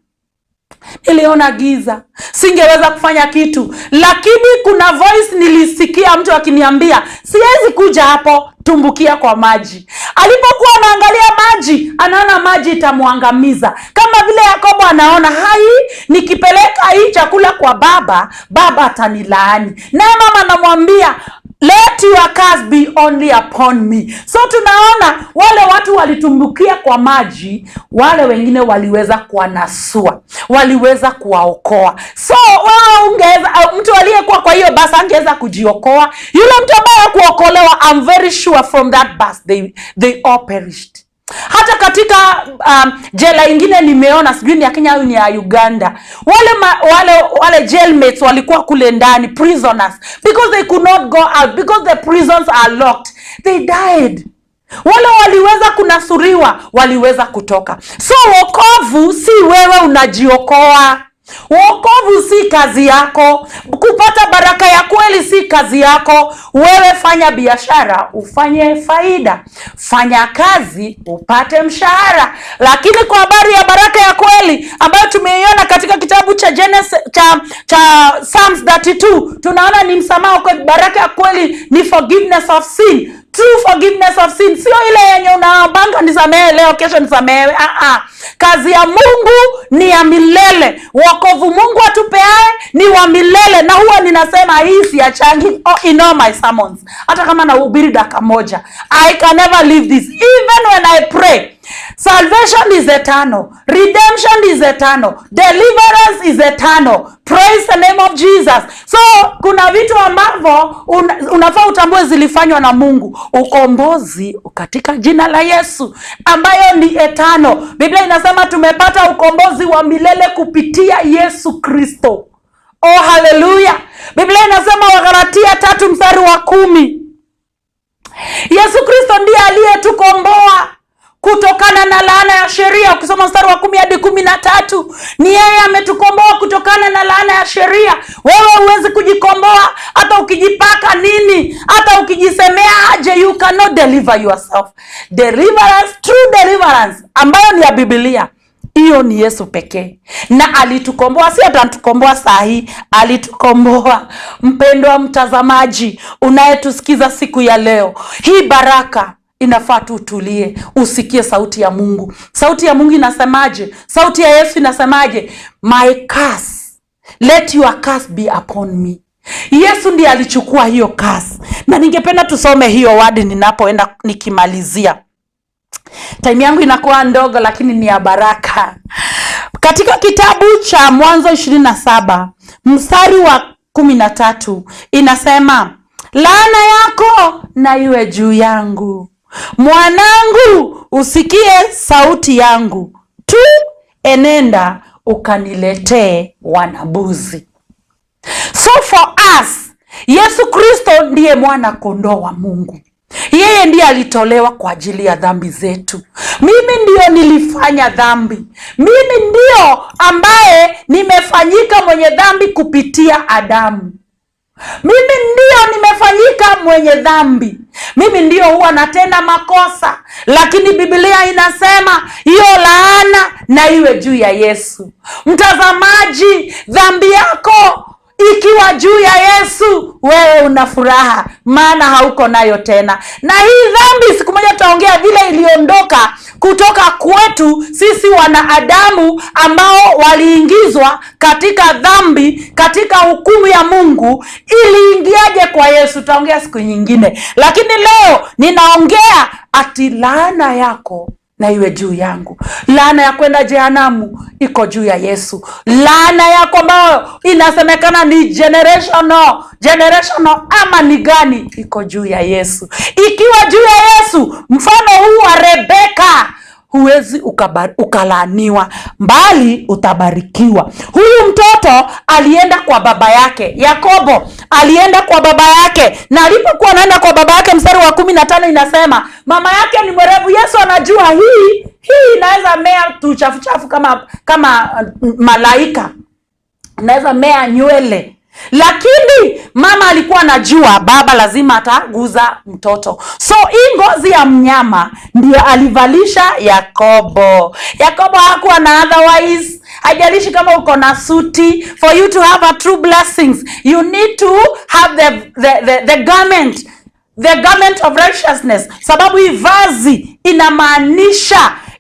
niliona giza, singeweza kufanya kitu, lakini kuna voice nilisikia mtu akiniambia, siwezi kuja hapo, tumbukia kwa maji. Alipokuwa anaangalia maji, anaona maji itamuangamiza. Kama vile Yakobo anaona, nikipeleka hii chakula kwa baba atanilaani. Na mama anamwambia, let your curse be only upon me. So tunaona wale watu walitumbukia kwa maji, wale wengine waliweza kuwanasua, waliweza kuwaokoa. So mtu aliyekuwa kwa hiyo basi angeweza kujiokoa. Yule mtu ambaye kuokolewa, I'm very sure from that bus they all perished. Hata katika jela ingine nimeona, sijui ni ya Kenya au ni ya Uganda, wale jailmates walikuwa kule ndani, prisoners, because they could not go out, because the prisons are locked, they died. Wale waliweza kunasuriwa, waliweza kutoka. So wokovu si wewe unajiokoa. Wokovu si kazi yako. Kupata baraka ya kweli si kazi yako. Wewe fanya biashara ufanye faida, fanya kazi upate mshahara. Lakini kwa habari ya baraka ya kweli ambayo tumeiona katika kitabu cha Genesis cha Psalms 32, tunaona ni msamaha. Kwa baraka ya kweli ni forgiveness of sin. True forgiveness of sin. Sio ile yenye unabanga nisamehe leo kesho nisamehe. Kazi ya Mungu ni ya milele. Wokovu Mungu atupeae ni wa milele. Na huwa ninasema hii siachangi in all my sermons. Hata kama nahubiri dakika moja, I can never leave this. Even when I pray, salvation is eternal, redemption is eternal, deliverance is eternal. Praise the name of Jesus. So kuna vitu ambavyo unafaa utambue zilifanywa na Mungu. Ukombozi katika jina la Yesu ambayo ni eternal. Biblia inasema tumepata ukombozi wa milele kupitia Yesu Kristo. Oh hallelujah. Biblia inasema Wagalatia 3:10, Yesu Kristo ndiye aliyetukomboa kutokana na laana ya sheria. Ukisoma mstari wa 10 hadi 13, ni yeye ametukomboa kutokana na laana ya sheria. Wewe huwezi kujikomboa hata ukijipaka nini, hata ukijisemea aje, you cannot deliver yourself. Deliverance, true deliverance ambayo ni ya Biblia, hiyo ni Yesu pekee. Na alitukomboa, si atatukomboa saa hii, alitukomboa. Mpendwa mtazamaji unayetusikiza siku ya leo, hii baraka inafaa tutulie, usikie sauti ya Mungu. Sauti ya Mungu inasemaje? Sauti ya Yesu inasemaje? My curse, let your curse be upon me. Yesu ndiye alichukua hiyo curse. Na ningependa tusome hiyo word ninapoenda nikimalizia. Time yangu inakuwa ndogo lakini ni ya baraka. Katika kitabu cha Mwanzo 27 mstari wa 13 inasema, laana yako na iwe juu yangu, mwanangu usikie sauti yangu tu, enenda ukaniletee wanabuzi. So for us, Yesu Kristo ndiye mwana kondoo wa Mungu. Yeye ndiye alitolewa kwa ajili ya dhambi zetu. Mimi ndio nilifanya dhambi. Mimi ndio ambaye nimefanyika mwenye dhambi kupitia Adamu. Mimi ndio nimefanyika mwenye dhambi. Mimi ndio huwa natenda makosa. Lakini Biblia inasema hiyo laana na iwe juu ya Yesu. Mtazamaji, dhambi yako ikiwa juu ya Yesu, wewe una furaha, maana hauko nayo tena. Na hii dhambi siku moja tutaongea vile iliondoka kutoka kwetu sisi wanadamu ambao waliingizwa katika dhambi, katika hukumu ya Mungu, iliingiaje kwa Yesu. Tutaongea siku nyingine, lakini leo ninaongea ati laana yako na iwe juu yangu. Laana ya kwenda jehanamu iko juu ya Yesu. Laana yako ambayo inasemekana ni generational ama ni gani, iko juu ya Yesu. Ikiwa juu ya Yesu, mfano huu wa Rebeka, huwezi ukalaaniwa, bali utabarikiwa. Huyu mtoto alienda kwa baba yake, Yakobo alienda kwa baba yake, na alipokuwa anaenda kwa baba yake, mstari wa 15 inasema mama yake ni mwerevu. Yesu anajua hii inaweza mea tu chafu kama malaika, inaweza mea nywele. Lakini mama alikuwa anajua baba lazima ataguza mtoto. So hii ngozi ya mnyama ndio alivalisha Yakobo. Yakobo hakuwa na otherwise. Hajalishi kama uko na suti. For you to have a true blessings, you need to have the garment of righteousness. Sababu hii vazi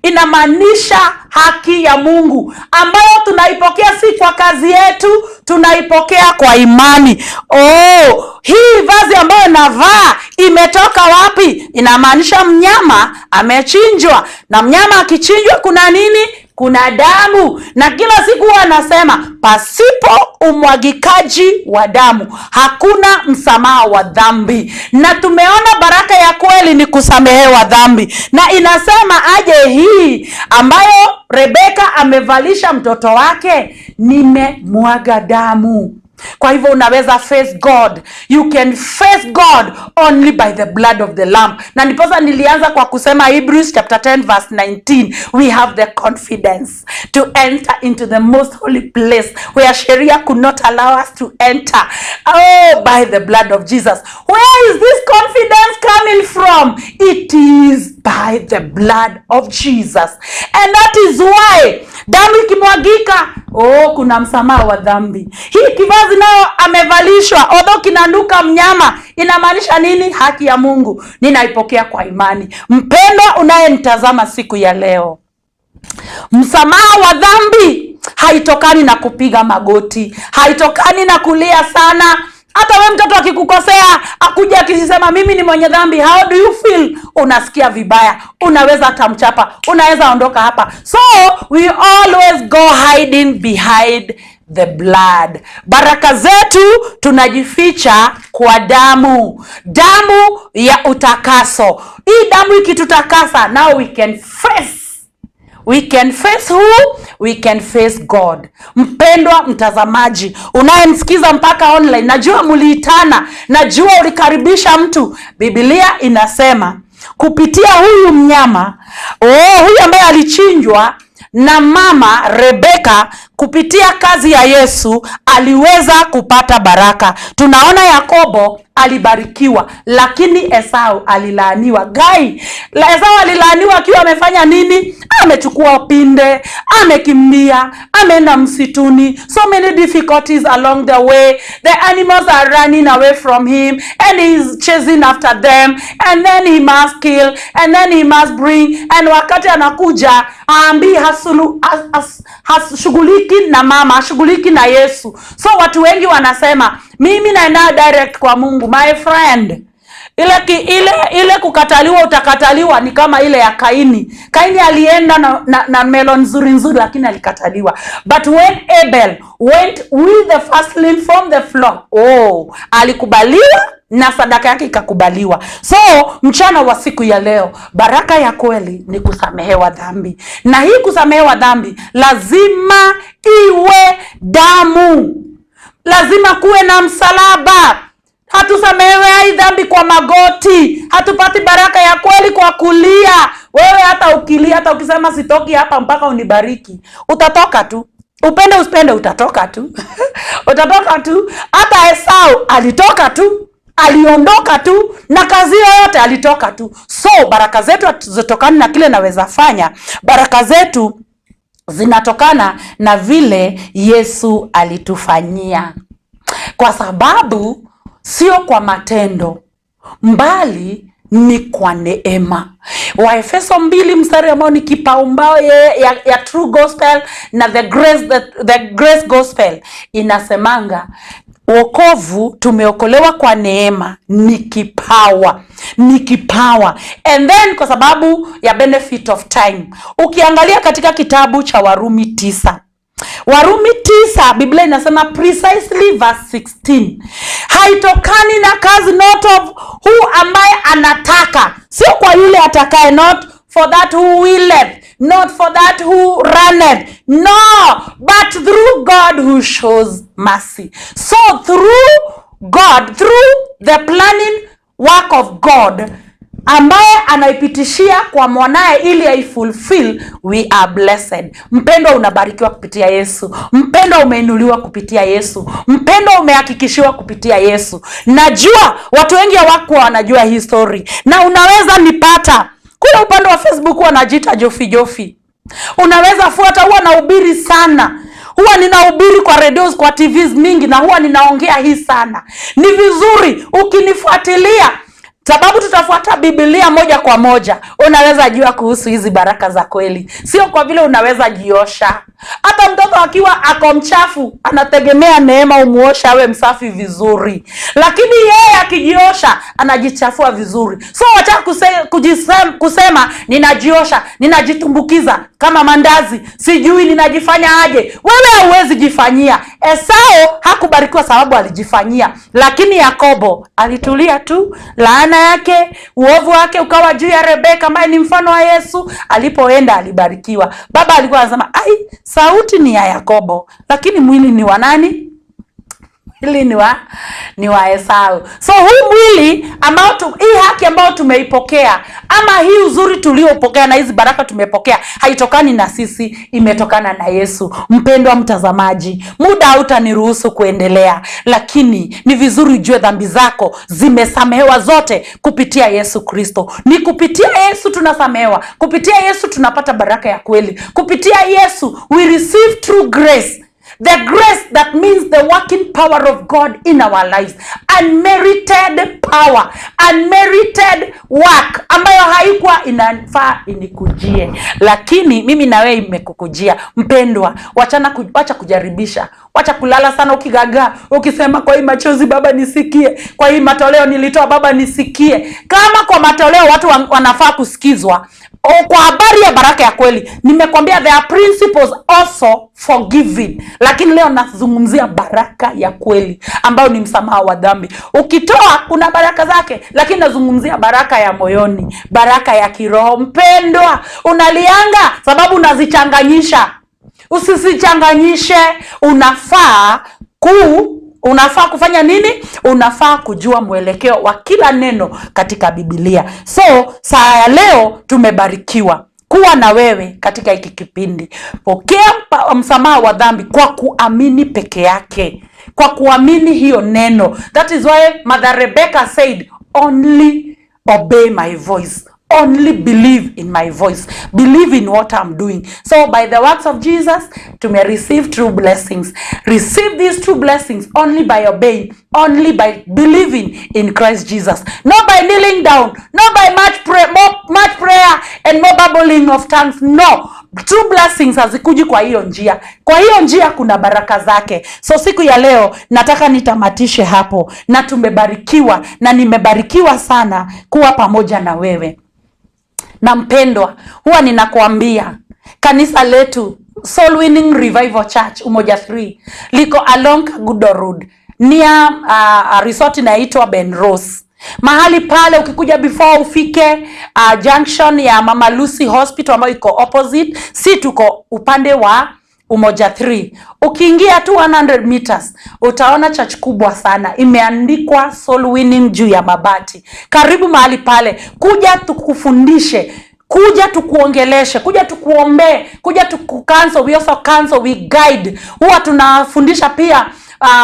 inamaanisha haki ya Mungu ambayo tunaipokea si kwa kazi yetu, tunaipokea kwa imani. Hii vazi ambayo navaa imetoka wapi? Inamaanisha mnyama amechinjwa, na mnyama akichinjwa kuna nini? Kuna damu. Na kila siku anasema pasipo umwagikaji wa damu hakuna msamaha wa dhambi. Na tumeona baraka ya kweli ni kusamehewa dhambi. Na inasema aje hii ambayo Rebeka amevalisha mtoto wake, nimemwaga damu. Kwa hivyo unaweza face God. You can face God only by the blood of the lamb. Na ndiposa nilianza kwa kusema Hebrews chapter 10 verse 19. We have the confidence to enter into the most holy place where Sharia could not allow us to enter. By the blood of Jesus. Where is this confidence coming from? It is by the blood of Jesus. And that is why damu ikimwagika, kuna msamaha wa dhambi. Hii kivazi nayo amevalishwa, although kinanuka mnyama, inamaanisha nini? Haki ya Mungu. Ninaipokea kwa imani. Mpendwa unayenitazama siku ya leo, msamaha wa dhambi haitokani na kupiga magoti, haitokani na kulia sana. Hata wewe mtoto akikukosea, akuja akisema mimi ni mwenye dhambi, how do you feel? Unasikia vibaya, unaweza atamchapa, unaweza ondoka hapa. So we always go hiding behind the blood. Baraka zetu tunajificha kwa damu ya utakaso. Hii damu ikitutakasa, now we can face who? We can face God. Mpendwa mtazamaji unayemsikiza mpaka online, najua muliitana, najua ulikaribisha mtu. Biblia inasema kupitia huyu mnyama, huyu ambaye alichinjwa na mama Rebeka, kupitia kazi ya Yesu aliweza kupata baraka. Tunaona Yakobo alibarikiwa, lakini Esau alilaaniwa. Esau alilaaniwa akiwa amefanya nini? Amechukua pinde, amekimbia, ameenda msituni. So many difficulties along the way. The animals are running away from him and he is chasing after them, and then he must kill, and then he must bring. And wakati anakuja aambi hashughuliki na mama, hashughuliki na Yesu. So watu wengi wanasema mimi naenda direct kwa Mungu. My friend, ile kukataliwa utakataliwa ni kama ile ya Kaini. Kaini alienda na melon nzuri lakini alikataliwa. But when Abel went with the firstling from the flock, alikubaliwa na sadaka yake ikakubaliwa. So mchana wa siku ya leo, baraka ya kweli ni kusamehewa dhambi. Na hii kusamehewa dhambi lazima iwe damu. Lazima kuwe na msalaba. Hatusamehewe hii dhambi kwa magoti. Hatupati baraka ya kweli kwa kulia. Wewe hata ukilia, hata ukisema sitoki hapa mpaka unibariki, utatoka tu. Upende usipende utatoka tu. Utatoka tu. Hata Esau alitoka tu. Aliondoka tu, na kazi yote alitoka tu. So baraka zetu zitokana na kile naweza fanya. Baraka zetu zinatokana na vile Yesu alitufanyia. kwa sababu sio kwa matendo, mbali ni kwa neema. Waefeso 2 mstari ambao ni kipaumbele ya true gospel na the grace gospel inasemanga wokovu, tumeokolewa kwa neema, ni kipawa, and then kwa sababu ya benefit of time. Ukiangalia katika kitabu cha Warumi 9, Biblia inasema precisely verse 16, haitokani na kazi, not of who ambaye anataka, sio kwa yule atakaye, not for that who willeth, not for that who runneth, no, but through God who shows mercy. So through God, through the planning work of God ambaye anaipitishia kwa mwanae ili aifulfill, we are blessed. Mpendo unabarikiwa kupitia Yesu, mpendo umeinuliwa kupitia Yesu, mpendo umehakikishiwa kupitia Yesu. Najua watu wengi hawakuwa wanajua hii story, na unaweza nipata kule upande wa Facebook wanajiita Jofi. Unaweza fuata, huwa nahubiri sana, huwa ninahubiri kwa radios, kwa TVs mingi, na huwa ninaongea hii sana. Ni vizuri ukinifuatilia, sababu tutafuata Biblia moja kwa moja. Unaweza jua kuhusu hizi baraka za kweli, sio kwa vile unaweza jiosha. Hata mtoto akiwa ako mchafu anategemea neema umuosha awe msafi vizuri, lakini yeye akijiosha anajichafua vizuri. So wacha kusema ninajiosha, ninajitumbukiza kama mandazi, sijui ninajifanya aje. Wewe huwezi jifanyia. Esau hakubarikiwa sababu alijifanyia, lakini Yakobo alitulia tu, laana yake, uovu wake ukawa juu ya Rebeka ambaye ni mfano wa Yesu. Alipoenda alibarikiwa. Baba alikuwa anasema, ai, sauti ni ya Yakobo, lakini mwili ni wa nani? Mwili ni wa Esau. So huu mwili ambao hii haki ambao tumeipokea, ama hii uzuri tuliopokea na hizi baraka tumepokea, haitokani na sisi, imetokana na Yesu. Mpendwa mtazamaji, muda hautaniruhusu kuendelea, lakini ni vizuri ujue dhambi zako zimesamehewa zote kupitia Yesu Kristo. Ni kupitia Yesu tunasamehewa, kupitia Yesu tunapata baraka ya kweli, kupitia Yesu we receive true grace. The grace that means the working power of God in our lives. Unmerited power, unmerited work ambayo haikuwa inafaa inikujie, lakini mimi na wewe imekukujia. Mpendwa, wacha kujaribisha. Wacha kulala sana ukigagaa, ukisema kwa hii machozi Baba nisikie, kwa hii matoleo nilitoa Baba nisikie. Kama kwa matoleo watu wanafaa kusikizwa, kwa habari ya baraka ya kweli nimekwambia there are principles also for giving, lakini leo nazungumzia baraka ya kweli ambayo ni msamaha wa dhambi. Ukitoa kuna baraka zake, lakini nazungumzia baraka ya moyoni, baraka ya kiroho. Mpendwa, unalianga sababu unazichanganyisha. Usisichanganyishe. Unafaa kufanya nini? Unafaa kujua mwelekeo wa kila neno katika Biblia. So saa ya leo tumebarikiwa kuwa na wewe katika hiki kipindi. Pokea msamaha wa dhambi kwa kuamini peke yake, kwa kuamini hiyo neno. That is why Mother Rebecca said, only obey my voice, only believe in my voice, believe in what I'm doing. So by the works of Jesus, to may receive true blessings. Receive these true blessings only by obeying, only by believing in Christ Jesus. Not by kneeling down, not by much prayer and more babbling of tongues. No, true blessings hazikuji kwa hiyo njia. Kwa hiyo njia kuna baraka zake. So siku ya leo nataka nitamatishe hapo, na tumebarikiwa na nimebarikiwa sana kuwa pamoja na wewe. Na mpendwa, huwa ninakuambia kanisa letu Soul Winning Revival Church Umoja 3 liko along Kagudo Road near resort inaitwa Ben Rose. Mahali pale ukikuja before ufike junction ya Mama Lucy Hospital ambayo iko opposite, si tuko upande wa Umoja 3. Ukiingia 200 meters utaona church kubwa sana imeandikwa Soul Winning juu ya mabati. Karibu mahali pale, kuja tukufundishe, kuja tukuongeleshe, kuja tukuombe, kuja tukucancel. We also cancel, we guide. Huwa tunafundisha pia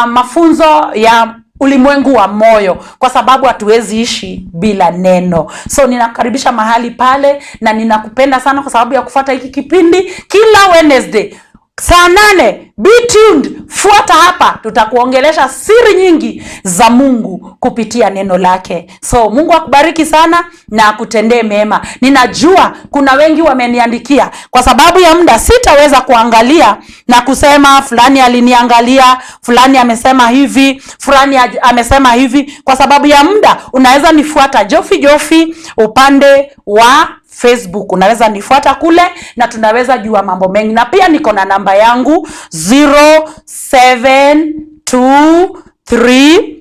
mafunzo ya ulimwengu wa moyo, kwa sababu hatuwezi ishi bila neno. So ninakaribisha mahali pale, na ninakupenda sana kwa sababu ya kufuata hiki kipindi kila Wednesday. saa 8, be tuned, fuata hapa, tutakuongelesha siri nyingi za Mungu kupitia neno lake. So Mungu akubariki sana na akutendee mema. Ninajua kuna wengi wameniandikia, kwa sababu ya muda sitaweza kuangalia na kusema fulani aliniangalia, fulani amesema hivi, fulani amesema hivi. Kwa sababu ya muda unaweza nifuata Jofi upande wa Facebook, unaweza nifuata kule na tunaweza jua mambo mengi. Na pia niko na namba yangu 0723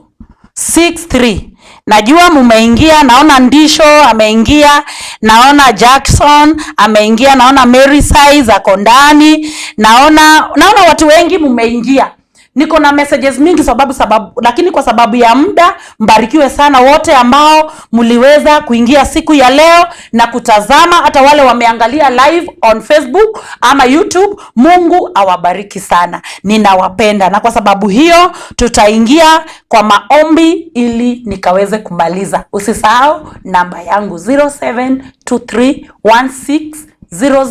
07230063. Najua mumeingia, naona Ndisho ameingia, naona Jackson ameingia, naona Mary Size ako ndani, naona watu wengi mumeingia. Niko na messages mingi sababu lakini kwa sababu ya muda, mbarikiwe sana wote ambao mliweza kuingia siku ya leo na kutazama, hata wale wameangalia live on Facebook ama YouTube. Mungu awabariki sana. Ninawapenda, na kwa sababu hiyo tutaingia kwa maombi ili nikaweze kumaliza. Usisahau namba yangu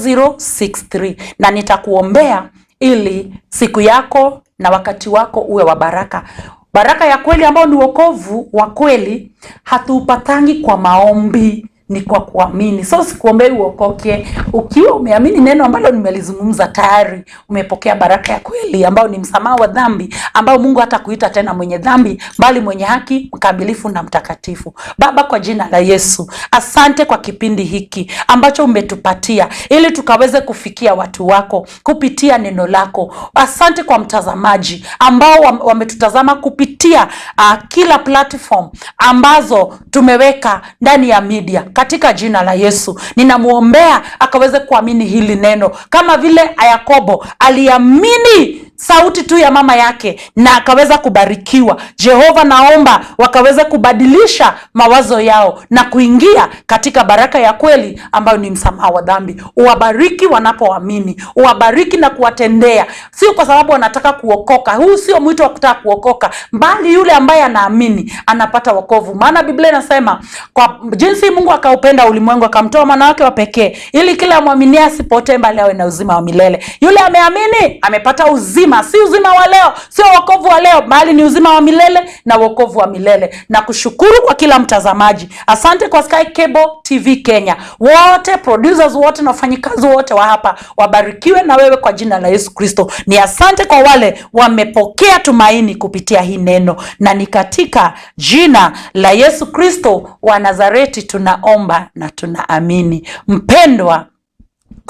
0723160063 na nitakuombea ili siku yako na wakati wako uwe wa baraka. Baraka ya kweli ambao ni wokovu wa kweli hatuupatangi kwa maombi, ni kwa kuamini. So sikuombei uokoke. Ukiwa umeamini neno ambalo nimelizungumza, tayari umepokea baraka ya kweli ambao ni msamaha wa dhambi, ambao Mungu hatakuita tena mwenye dhambi, bali mwenye haki, mkamilifu na mtakatifu. Baba, kwa jina la Yesu, asante kwa kipindi hiki ambacho umetupatia ili tukaweze kufikia watu wako kupitia neno lako. Asante kwa mtazamaji ambao wametutazama kupitia kila platform ambazo tumeweka ndani ya media. Katika jina la Yesu, ninamuombea akaweze kuamini hili neno kama vile Yakobo aliamini sauti tu ya mama yake na akaweza kubarikiwa. Jehova, naomba wakaweze kubadilisha mawazo yao na kuingia katika baraka ya kweli ambayo ni msamaha wa dhambi. Uwabariki wanapoamini, uwabariki na kuwatendea, sio kwa sababu wanataka kuokoka. Huu sio mwito wa kutaka kuokoka, bali yule ambaye anaamini anapata wokovu. Maana Biblia inasema kwa jinsi Mungu akaupenda ulimwengu akamtoa mwana wake wa pekee ili kila muamini asipotee bali awe na uzima wa milele. Yule ameamini amepata uzima, si uzima wa leo, sio wokovu wa leo, bali ni uzima wa milele na wokovu wa milele. Na kushukuru kwa kila mtazamaji. Asante kwa Sky Cable TV Kenya, wote producers wote na wafanyikazi wote wa hapa, wabarikiwe na wewe kwa jina la Yesu Kristo. Ni asante kwa wale wamepokea tumaini kupitia hii neno, na ni katika jina la Yesu Kristo wa Nazareti tunaomba na tunaamini. Mpendwa,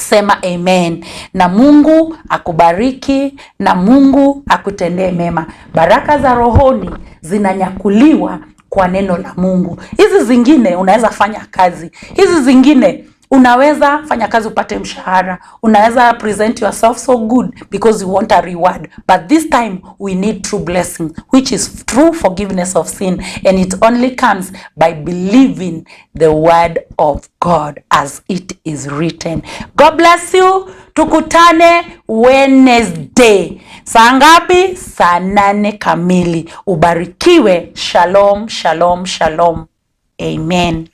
sema amen. Na Mungu akubariki na Mungu akutendee mema. Baraka za rohoni zinanyakuliwa kwa neno la Mungu. Hizi zingine unaweza fanya kazi, hizi zingine unaweza fanya kazi upate mshahara, unaweza present yourself so good because you want a reward, but this time we need true blessing, which is true forgiveness of sin, and it only comes by believing the word of God as it is written. God bless you. Tukutane Wednesday. Saa ngapi? Saa 8 kamili. Ubarikiwe. Shalom, shalom, shalom. Amen.